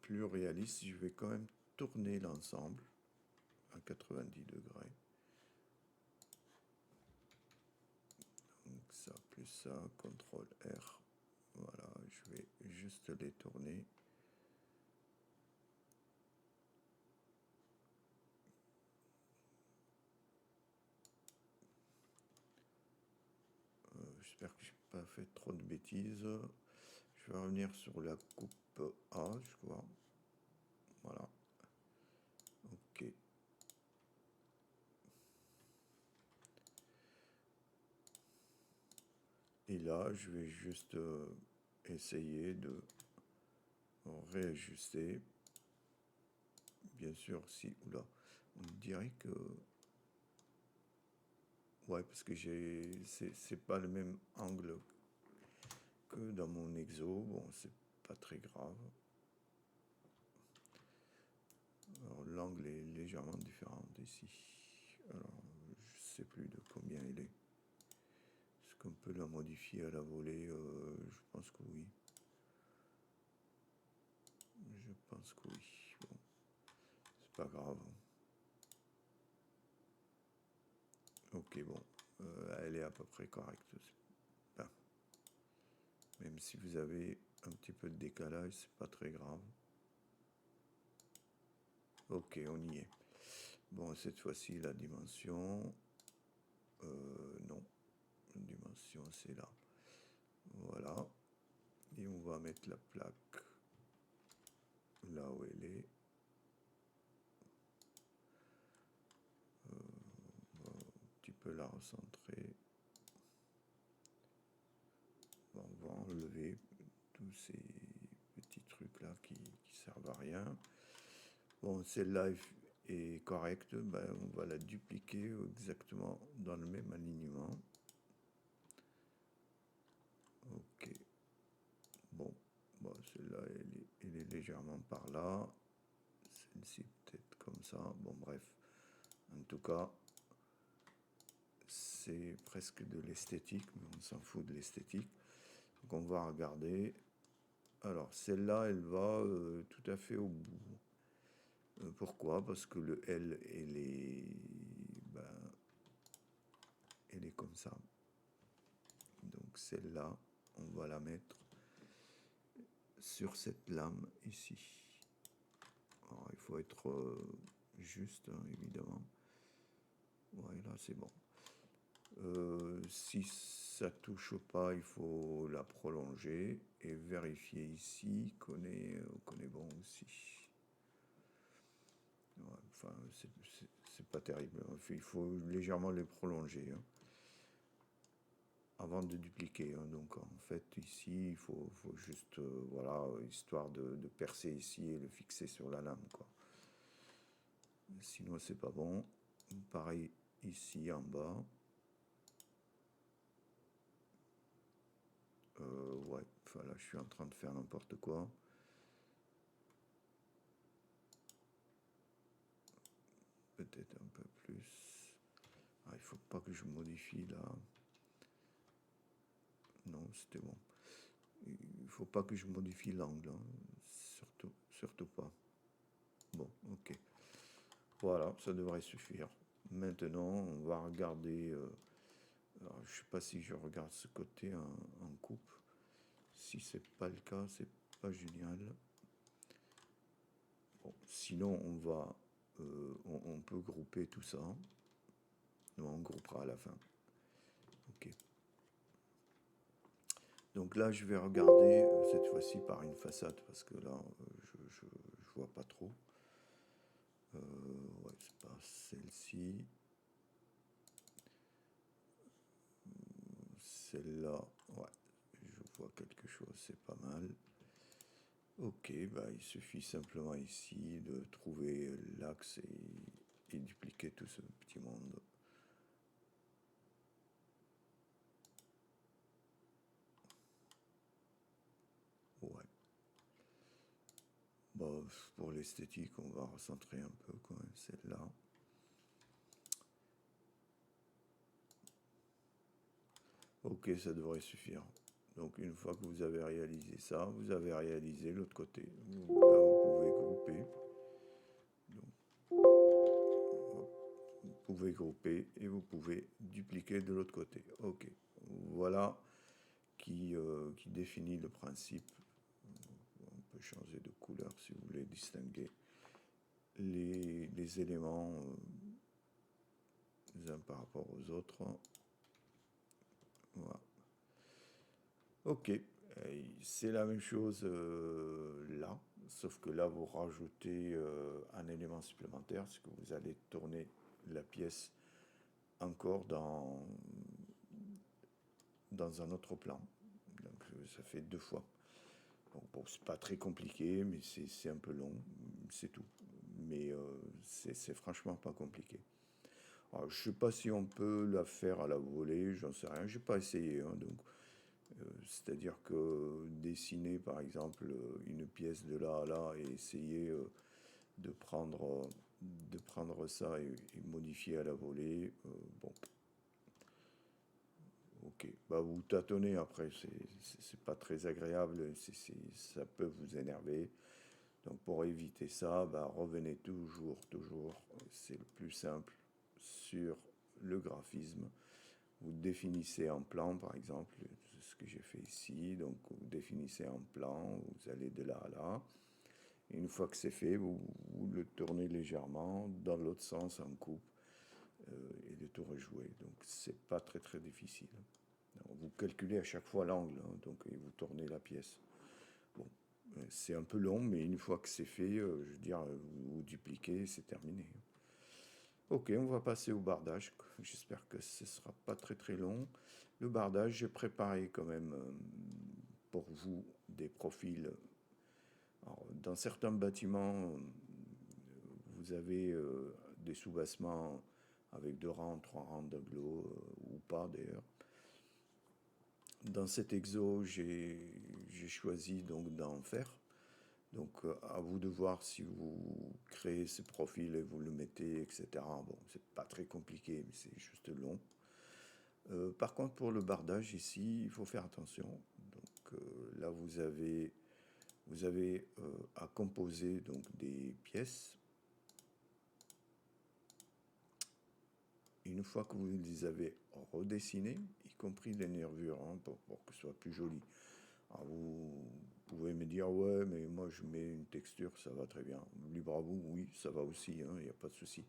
réaliste, je vais quand même tourner l'ensemble à 90 degrés. Donc ça plus ça, CTRL R. Voilà, je vais juste les tourner. J'espère que je n'ai pas fait trop de bêtises. Je vais revenir sur la coupe A, je crois. Voilà. Ok. Et là, je vais juste essayer de réajuster. Bien sûr, si... Oula, on dirait que... Ouais, parce que c'est pas le même angle que dans mon exo. Bon, c'est pas très grave. Alors, l'angle est légèrement différent ici. Alors, je sais plus de combien il est. Est-ce qu'on peut la modifier à la volée? Je pense que oui. Je pense que oui. Bon, c'est pas grave. Ok, bon. Elle est à peu près correcte. Ben, même si vous avez un petit peu de décalage, c'est pas très grave. Ok, on y est. Bon, cette fois-ci, la dimension... non. La dimension, c'est là. Voilà. Et on va mettre la plaque là où elle est. On va un petit peu la recentrer. Bon, on va enlever tous ces petits trucs là qui servent à rien. Bon, celle-là est correcte, ben, on va la dupliquer exactement dans le même alignement. Ok. Bon, celle-là, elle est légèrement par là. Celle-ci, peut-être comme ça. Bon, bref. En tout cas, c'est presque de l'esthétique, mais on s'en fout de l'esthétique. Donc, on va regarder. Alors, celle-là, elle va tout à fait au bout. Pourquoi? Parce que le L, elle est comme ça. Donc, celle-là, on va la mettre sur cette lame ici. Alors, il faut être juste, hein, évidemment. Ouais, là, c'est bon. Si ça touche pas, il faut la prolonger et vérifier ici qu'on est bon aussi. Ouais, enfin, c'est pas terrible. Il faut légèrement les prolonger hein, avant de dupliquer. Hein. Donc, en fait, ici, il faut juste, voilà, histoire de percer ici et le fixer sur la lame, quoi. Sinon, c'est pas bon. Pareil ici en bas. Ouais, enfin là, je suis en train de faire n'importe quoi. Peut-être un peu plus. Ah, il faut pas que je modifie là. Non, c'était bon. Il faut pas que je modifie l'angle. Hein. Surtout pas. Bon, ok. Voilà, ça devrait suffire. Maintenant, on va regarder... alors, je sais pas si je regarde ce côté en coupe. Si c'est pas le cas, c'est pas génial. Bon, sinon, on peut grouper tout ça. Non, on groupera à la fin. Ok. Donc là, je vais regarder cette fois-ci par une façade parce que là, je vois pas trop. Ouais, c'est pas celle-ci. celle-là, ouais, je vois quelque chose, c'est pas mal. Ok, bah, il suffit simplement ici de trouver l'axe et dupliquer tout ce petit monde. Ouais. Bon, pour l'esthétique, on va recentrer un peu quand même celle-là. Ok, ça devrait suffire. Donc une fois que vous avez réalisé ça, vous avez réalisé l'autre côté. Là, vous pouvez grouper. Donc, hop, vous pouvez grouper et vous pouvez dupliquer de l'autre côté. Ok, voilà qui définit le principe. On peut changer de couleur si vous voulez distinguer les éléments les uns par rapport aux autres. Voilà. Ok, c'est la même chose là, sauf que là vous rajoutez un élément supplémentaire, c'est que vous allez tourner la pièce encore dans un autre plan. Donc ça fait 2 fois. Bon, c'est pas très compliqué, mais c'est un peu long, c'est tout. Mais c'est franchement pas compliqué. Alors, je sais pas si on peut la faire à la volée, j'en sais rien, j'ai pas essayé, hein, donc c'est-à-dire que dessiner par exemple une pièce de là à là et essayer de prendre, de prendre ça et modifier à la volée, bon, ok. Bah, vous tâtonnez après, c'est pas très agréable, ça peut vous énerver. Donc pour éviter ça, bah, revenez toujours, c'est le plus simple, sur le graphisme. Vous définissez un plan, par exemple, c'est ce que j'ai fait ici. Donc, vous définissez un plan, vous allez de là à là. Et une fois que c'est fait, vous le tournez légèrement dans l'autre sens en coupe et de tout rejouer. Donc, c'est pas très difficile. Donc, vous calculez à chaque fois l'angle, hein, donc, et vous tournez la pièce. Bon, c'est un peu long, mais une fois que c'est fait, je veux dire, vous dupliquez, c'est terminé. Ok, on va passer au bardage. J'espère que ce ne sera pas très long. Le bardage, j'ai préparé quand même pour vous des profils. Alors, dans certains bâtiments, vous avez des sous-bassements avec 2 rangs, 3 rangs d'agglos, ou pas d'ailleurs. Dans cet exo, j'ai choisi donc d'en faire. Donc à vous de voir si vous créez ce profil et vous le mettez, etc. Bon, c'est pas très compliqué, mais c'est juste long. Par contre, pour le bardage ici, il faut faire attention. Donc là, vous avez à composer donc des pièces. Une fois que vous les avez redessinées, y compris les nervures, hein, pour que ce soit plus joli. Alors vous pouvez me dire, ouais, mais moi je mets une texture, ça va très bien. Libre à vous, oui, ça va aussi, il n'y a pas de souci.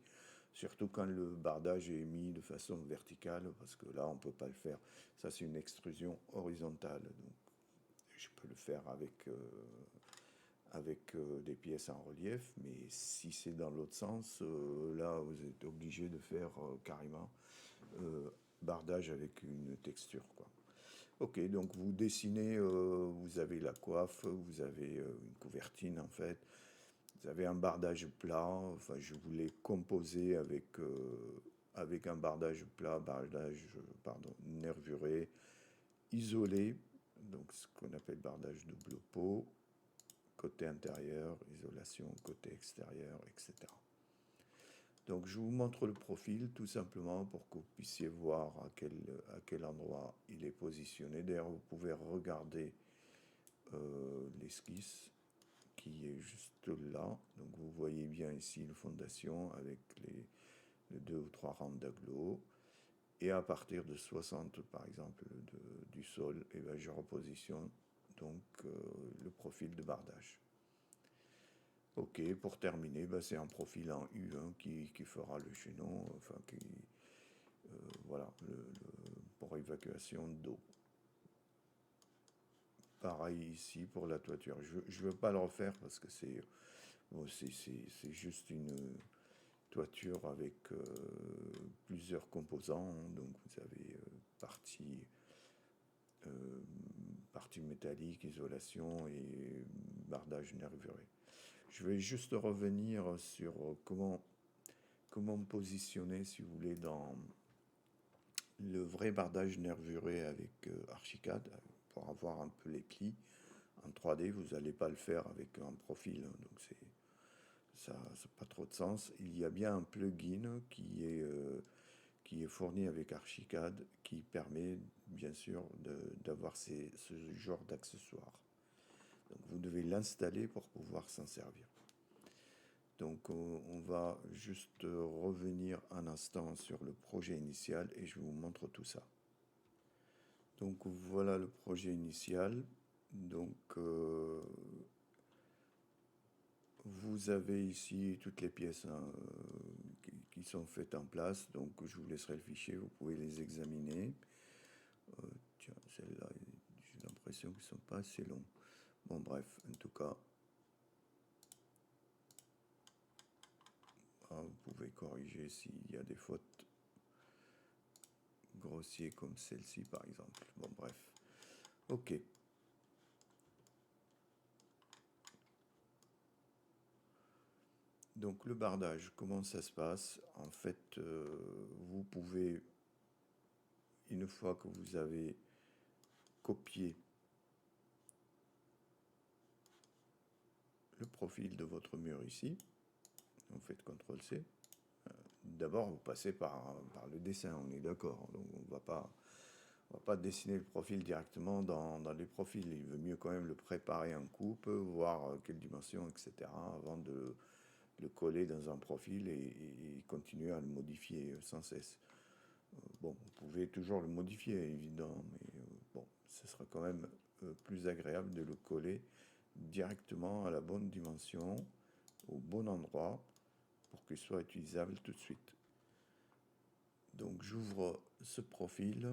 Surtout quand le bardage est mis de façon verticale, parce que là, on ne peut pas le faire. Ça, c'est une extrusion horizontale. Donc, je peux le faire avec des pièces en relief, mais si c'est dans l'autre sens, là, vous êtes obligé de faire carrément bardage avec une texture, quoi. Ok, donc vous dessinez, vous avez la coiffe, vous avez une couvertine en fait, vous avez un bardage plat, enfin je voulais composer avec un bardage plat, pardon, nervuré, isolé, donc ce qu'on appelle bardage double pot, côté intérieur, isolation côté extérieur, etc. Donc je vous montre le profil tout simplement pour que vous puissiez voir à quel endroit il est positionné. D'ailleurs, vous pouvez regarder l'esquisse qui est juste là. Donc vous voyez bien ici une fondation avec les 2 ou 3 rangs d'agglos. Et à partir de 60 par exemple du sol, et ben, je repositionne donc le profil de bardage. Ok, pour terminer, ben, c'est un profil en U qui fera le chaînon, enfin voilà, pour évacuation d'eau. Pareil ici pour la toiture. Je ne veux pas le refaire parce que bon, c'est juste une toiture avec plusieurs composants. Donc vous avez partie partie métallique, isolation et bardage nervuré. Je vais juste revenir sur comment me positionner, si vous voulez, dans le vrai bardage nervuré avec Archicad, pour avoir un peu les plis. En 3D, vous n'allez pas le faire avec un profil, hein, donc ça n'a pas trop de sens. Il y a bien un plugin qui est fourni avec Archicad qui permet bien sûr d'avoir ce genre d'accessoires. Donc vous devez l'installer pour pouvoir s'en servir. Donc on va juste revenir un instant sur le projet initial et je vous montre tout ça. Donc voilà le projet initial. Donc vous avez ici toutes les pièces, hein, qui sont faites en place. Donc je vous laisserai le fichier, vous pouvez les examiner. Tiens, celles-là, j'ai l'impression qu'ils ne sont pas assez longs. Bon bref, en tout cas, vous pouvez corriger s'il y a des fautes grossières comme celle-ci par exemple. Bon bref, ok. Donc le bardage, comment ça se passe? En fait, vous pouvez, une fois que vous avez copié le profil de votre mur ici, vous faites CTRL-C. D'abord, vous passez par le dessin, on est d'accord. Donc on va pas dessiner le profil directement dans les profils. Il vaut mieux quand même le préparer en coupe, voir quelle dimension, etc. avant de le coller dans un profil et continuer à le modifier sans cesse. Bon, vous pouvez toujours le modifier, évidemment, mais bon, ce sera quand même plus agréable de le coller directement à la bonne dimension, au bon endroit, pour qu'il soit utilisable tout de suite. Donc j'ouvre ce profil,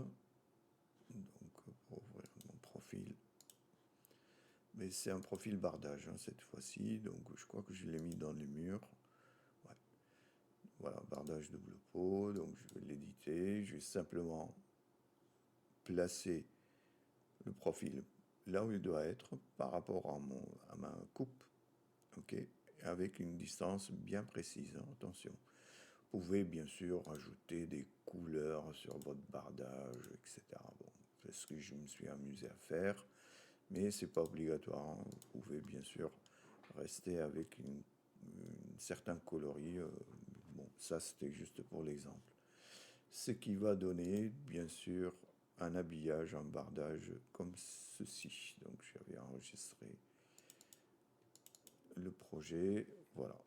donc pour ouvrir mon profil, mais c'est un profil bardage, hein, cette fois-ci, donc je crois que je l'ai mis dans les murs. Ouais. Voilà, bardage double pot, donc je vais l'éditer, je vais simplement placer le profil là où il doit être par rapport à ma coupe, ok, avec une distance bien précise, hein, attention. Vous pouvez bien sûr rajouter des couleurs sur votre bardage, etc. Bon, c'est ce que je me suis amusé à faire, mais c'est pas obligatoire, hein. Vous pouvez bien sûr rester avec une certain coloris. Bon, ça c'était juste pour l'exemple. Ce qui va donner bien sûr un habillage, un bardage comme ceci. Donc j'avais enregistré le projet, voilà.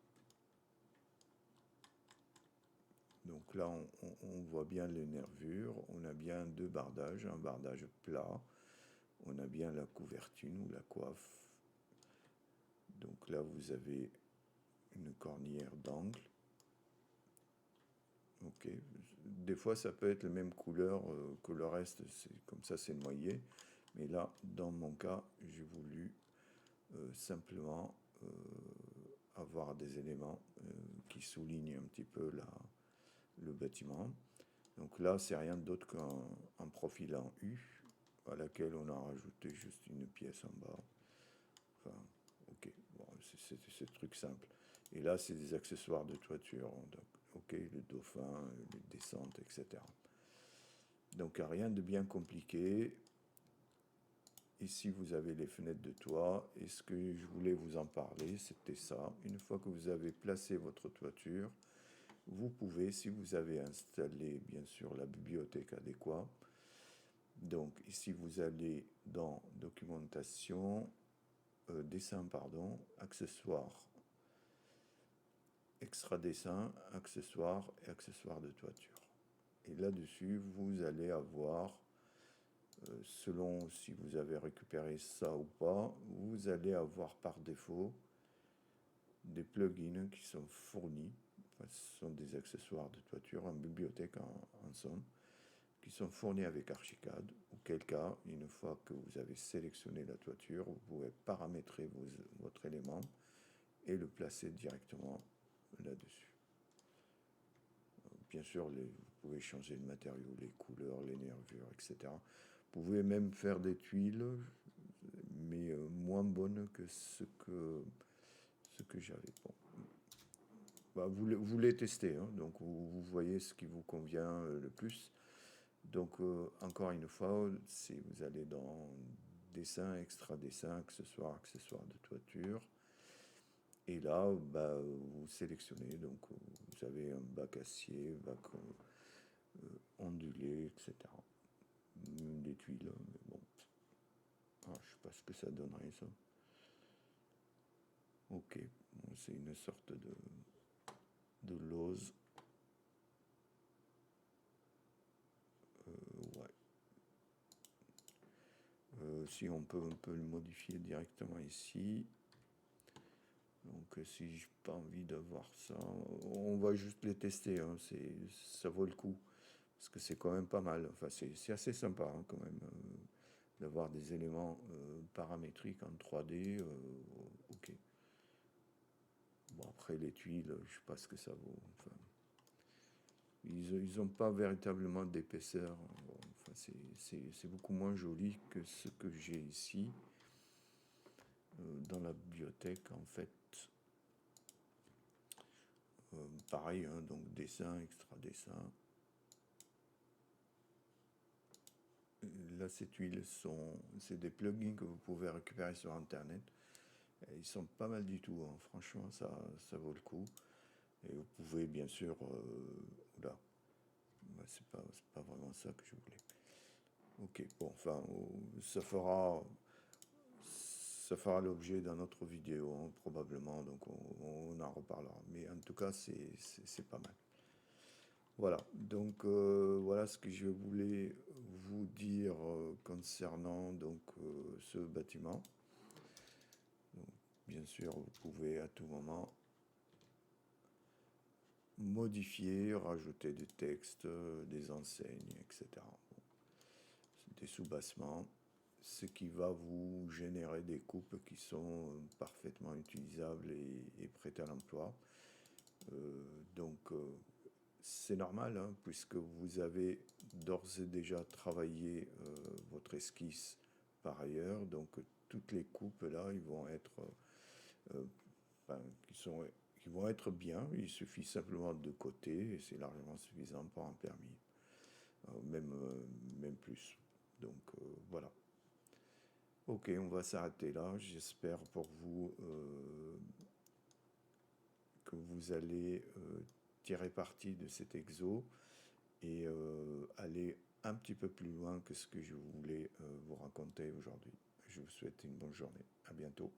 Donc là, on voit bien les nervures, on a bien deux bardages, un bardage plat, on a bien la couverture ou la coiffe. Donc là, vous avez une cornière d'angle. Ok, des fois ça peut être la même couleur que le reste, comme ça c'est noyé. Mais là, dans mon cas, j'ai voulu simplement avoir des éléments qui soulignent un petit peu le bâtiment. Donc là, c'est rien d'autre qu'un profil en U à laquelle on a rajouté juste une pièce en bas. Enfin, ok, bon, c'est truc simple. Et là, c'est des accessoires de toiture. Donc, ok, le dauphin, les descentes, etc. Donc, rien de bien compliqué. Ici, vous avez les fenêtres de toit. Et ce que je voulais vous en parler, c'était ça. Une fois que vous avez placé votre toiture, vous pouvez, si vous avez installé, bien sûr, la bibliothèque adéquate, donc ici, vous allez dans documentation, dessin, pardon, accessoires, extra dessin, accessoires et accessoires de toiture. Et là-dessus, vous allez avoir, selon si vous avez récupéré ça ou pas, vous allez avoir par défaut des plugins qui sont fournis. Enfin, ce sont des accessoires de toiture, en bibliothèque en somme, qui sont fournis avec Archicad, auquel cas, une fois que vous avez sélectionné la toiture, vous pouvez paramétrer votre élément et le placer directement là-dessus. Bien sûr, vous pouvez changer le matériau, les couleurs, les nervures, etc. pouvez même faire des tuiles, mais moins bonnes que ce que j'avais. Bon. Bah, vous les testez, hein, donc vous voyez ce qui vous convient le plus. Donc, encore une fois, si vous allez dans dessin, extra dessin, accessoires, accessoires de toiture, et là, bah, vous sélectionnez. Donc, vous avez un bac acier, bac ondulé, etc. Des tuiles, mais bon, ah, je sais pas ce que ça donnerait ça. Ok, bon, c'est une sorte de lose. Ouais. Si on peut le modifier directement ici. Donc si j'ai pas envie d'avoir ça, on va juste les tester, hein, ça vaut le coup. Parce que c'est quand même pas mal. Enfin, c'est assez sympa hein, quand même d'avoir des éléments paramétriques en 3D. Ok. Bon, après les tuiles, je sais pas ce que ça vaut. Enfin, ils ont pas véritablement d'épaisseur. Bon, enfin, c'est beaucoup moins joli que ce que j'ai ici dans la bibliothèque en fait. Pareil, hein, donc dessin, extra dessin. Là, ces tuiles c'est des plugins que vous pouvez récupérer sur Internet. Et ils sont pas mal du tout, hein. Franchement, ça vaut le coup. Et vous pouvez bien sûr, oula, bah, c'est pas vraiment ça que je voulais. Ok, bon, enfin, ça fera l'objet d'un autre vidéo, hein, probablement, donc on en reparlera. Mais en tout cas, c'est pas mal. Voilà, donc voilà ce que je voulais vous dire concernant donc ce bâtiment. Donc, bien sûr, vous pouvez à tout moment modifier, rajouter du texte, des enseignes, etc. Bon, des soubassements, ce qui va vous générer des coupes qui sont parfaitement utilisables et prêtes à l'emploi. Donc c'est normal, hein, puisque vous avez d'ores et déjà travaillé votre esquisse par ailleurs. Donc toutes les coupes là, ils vont être, enfin, qui vont être bien. Il suffit simplement de côté et c'est largement suffisant pour un permis, même plus. Donc voilà. Ok, on va s'arrêter là. J'espère pour vous que vous allez tirer parti de cet exo et aller un petit peu plus loin que ce que je voulais vous raconter aujourd'hui. Je vous souhaite une bonne journée. À bientôt.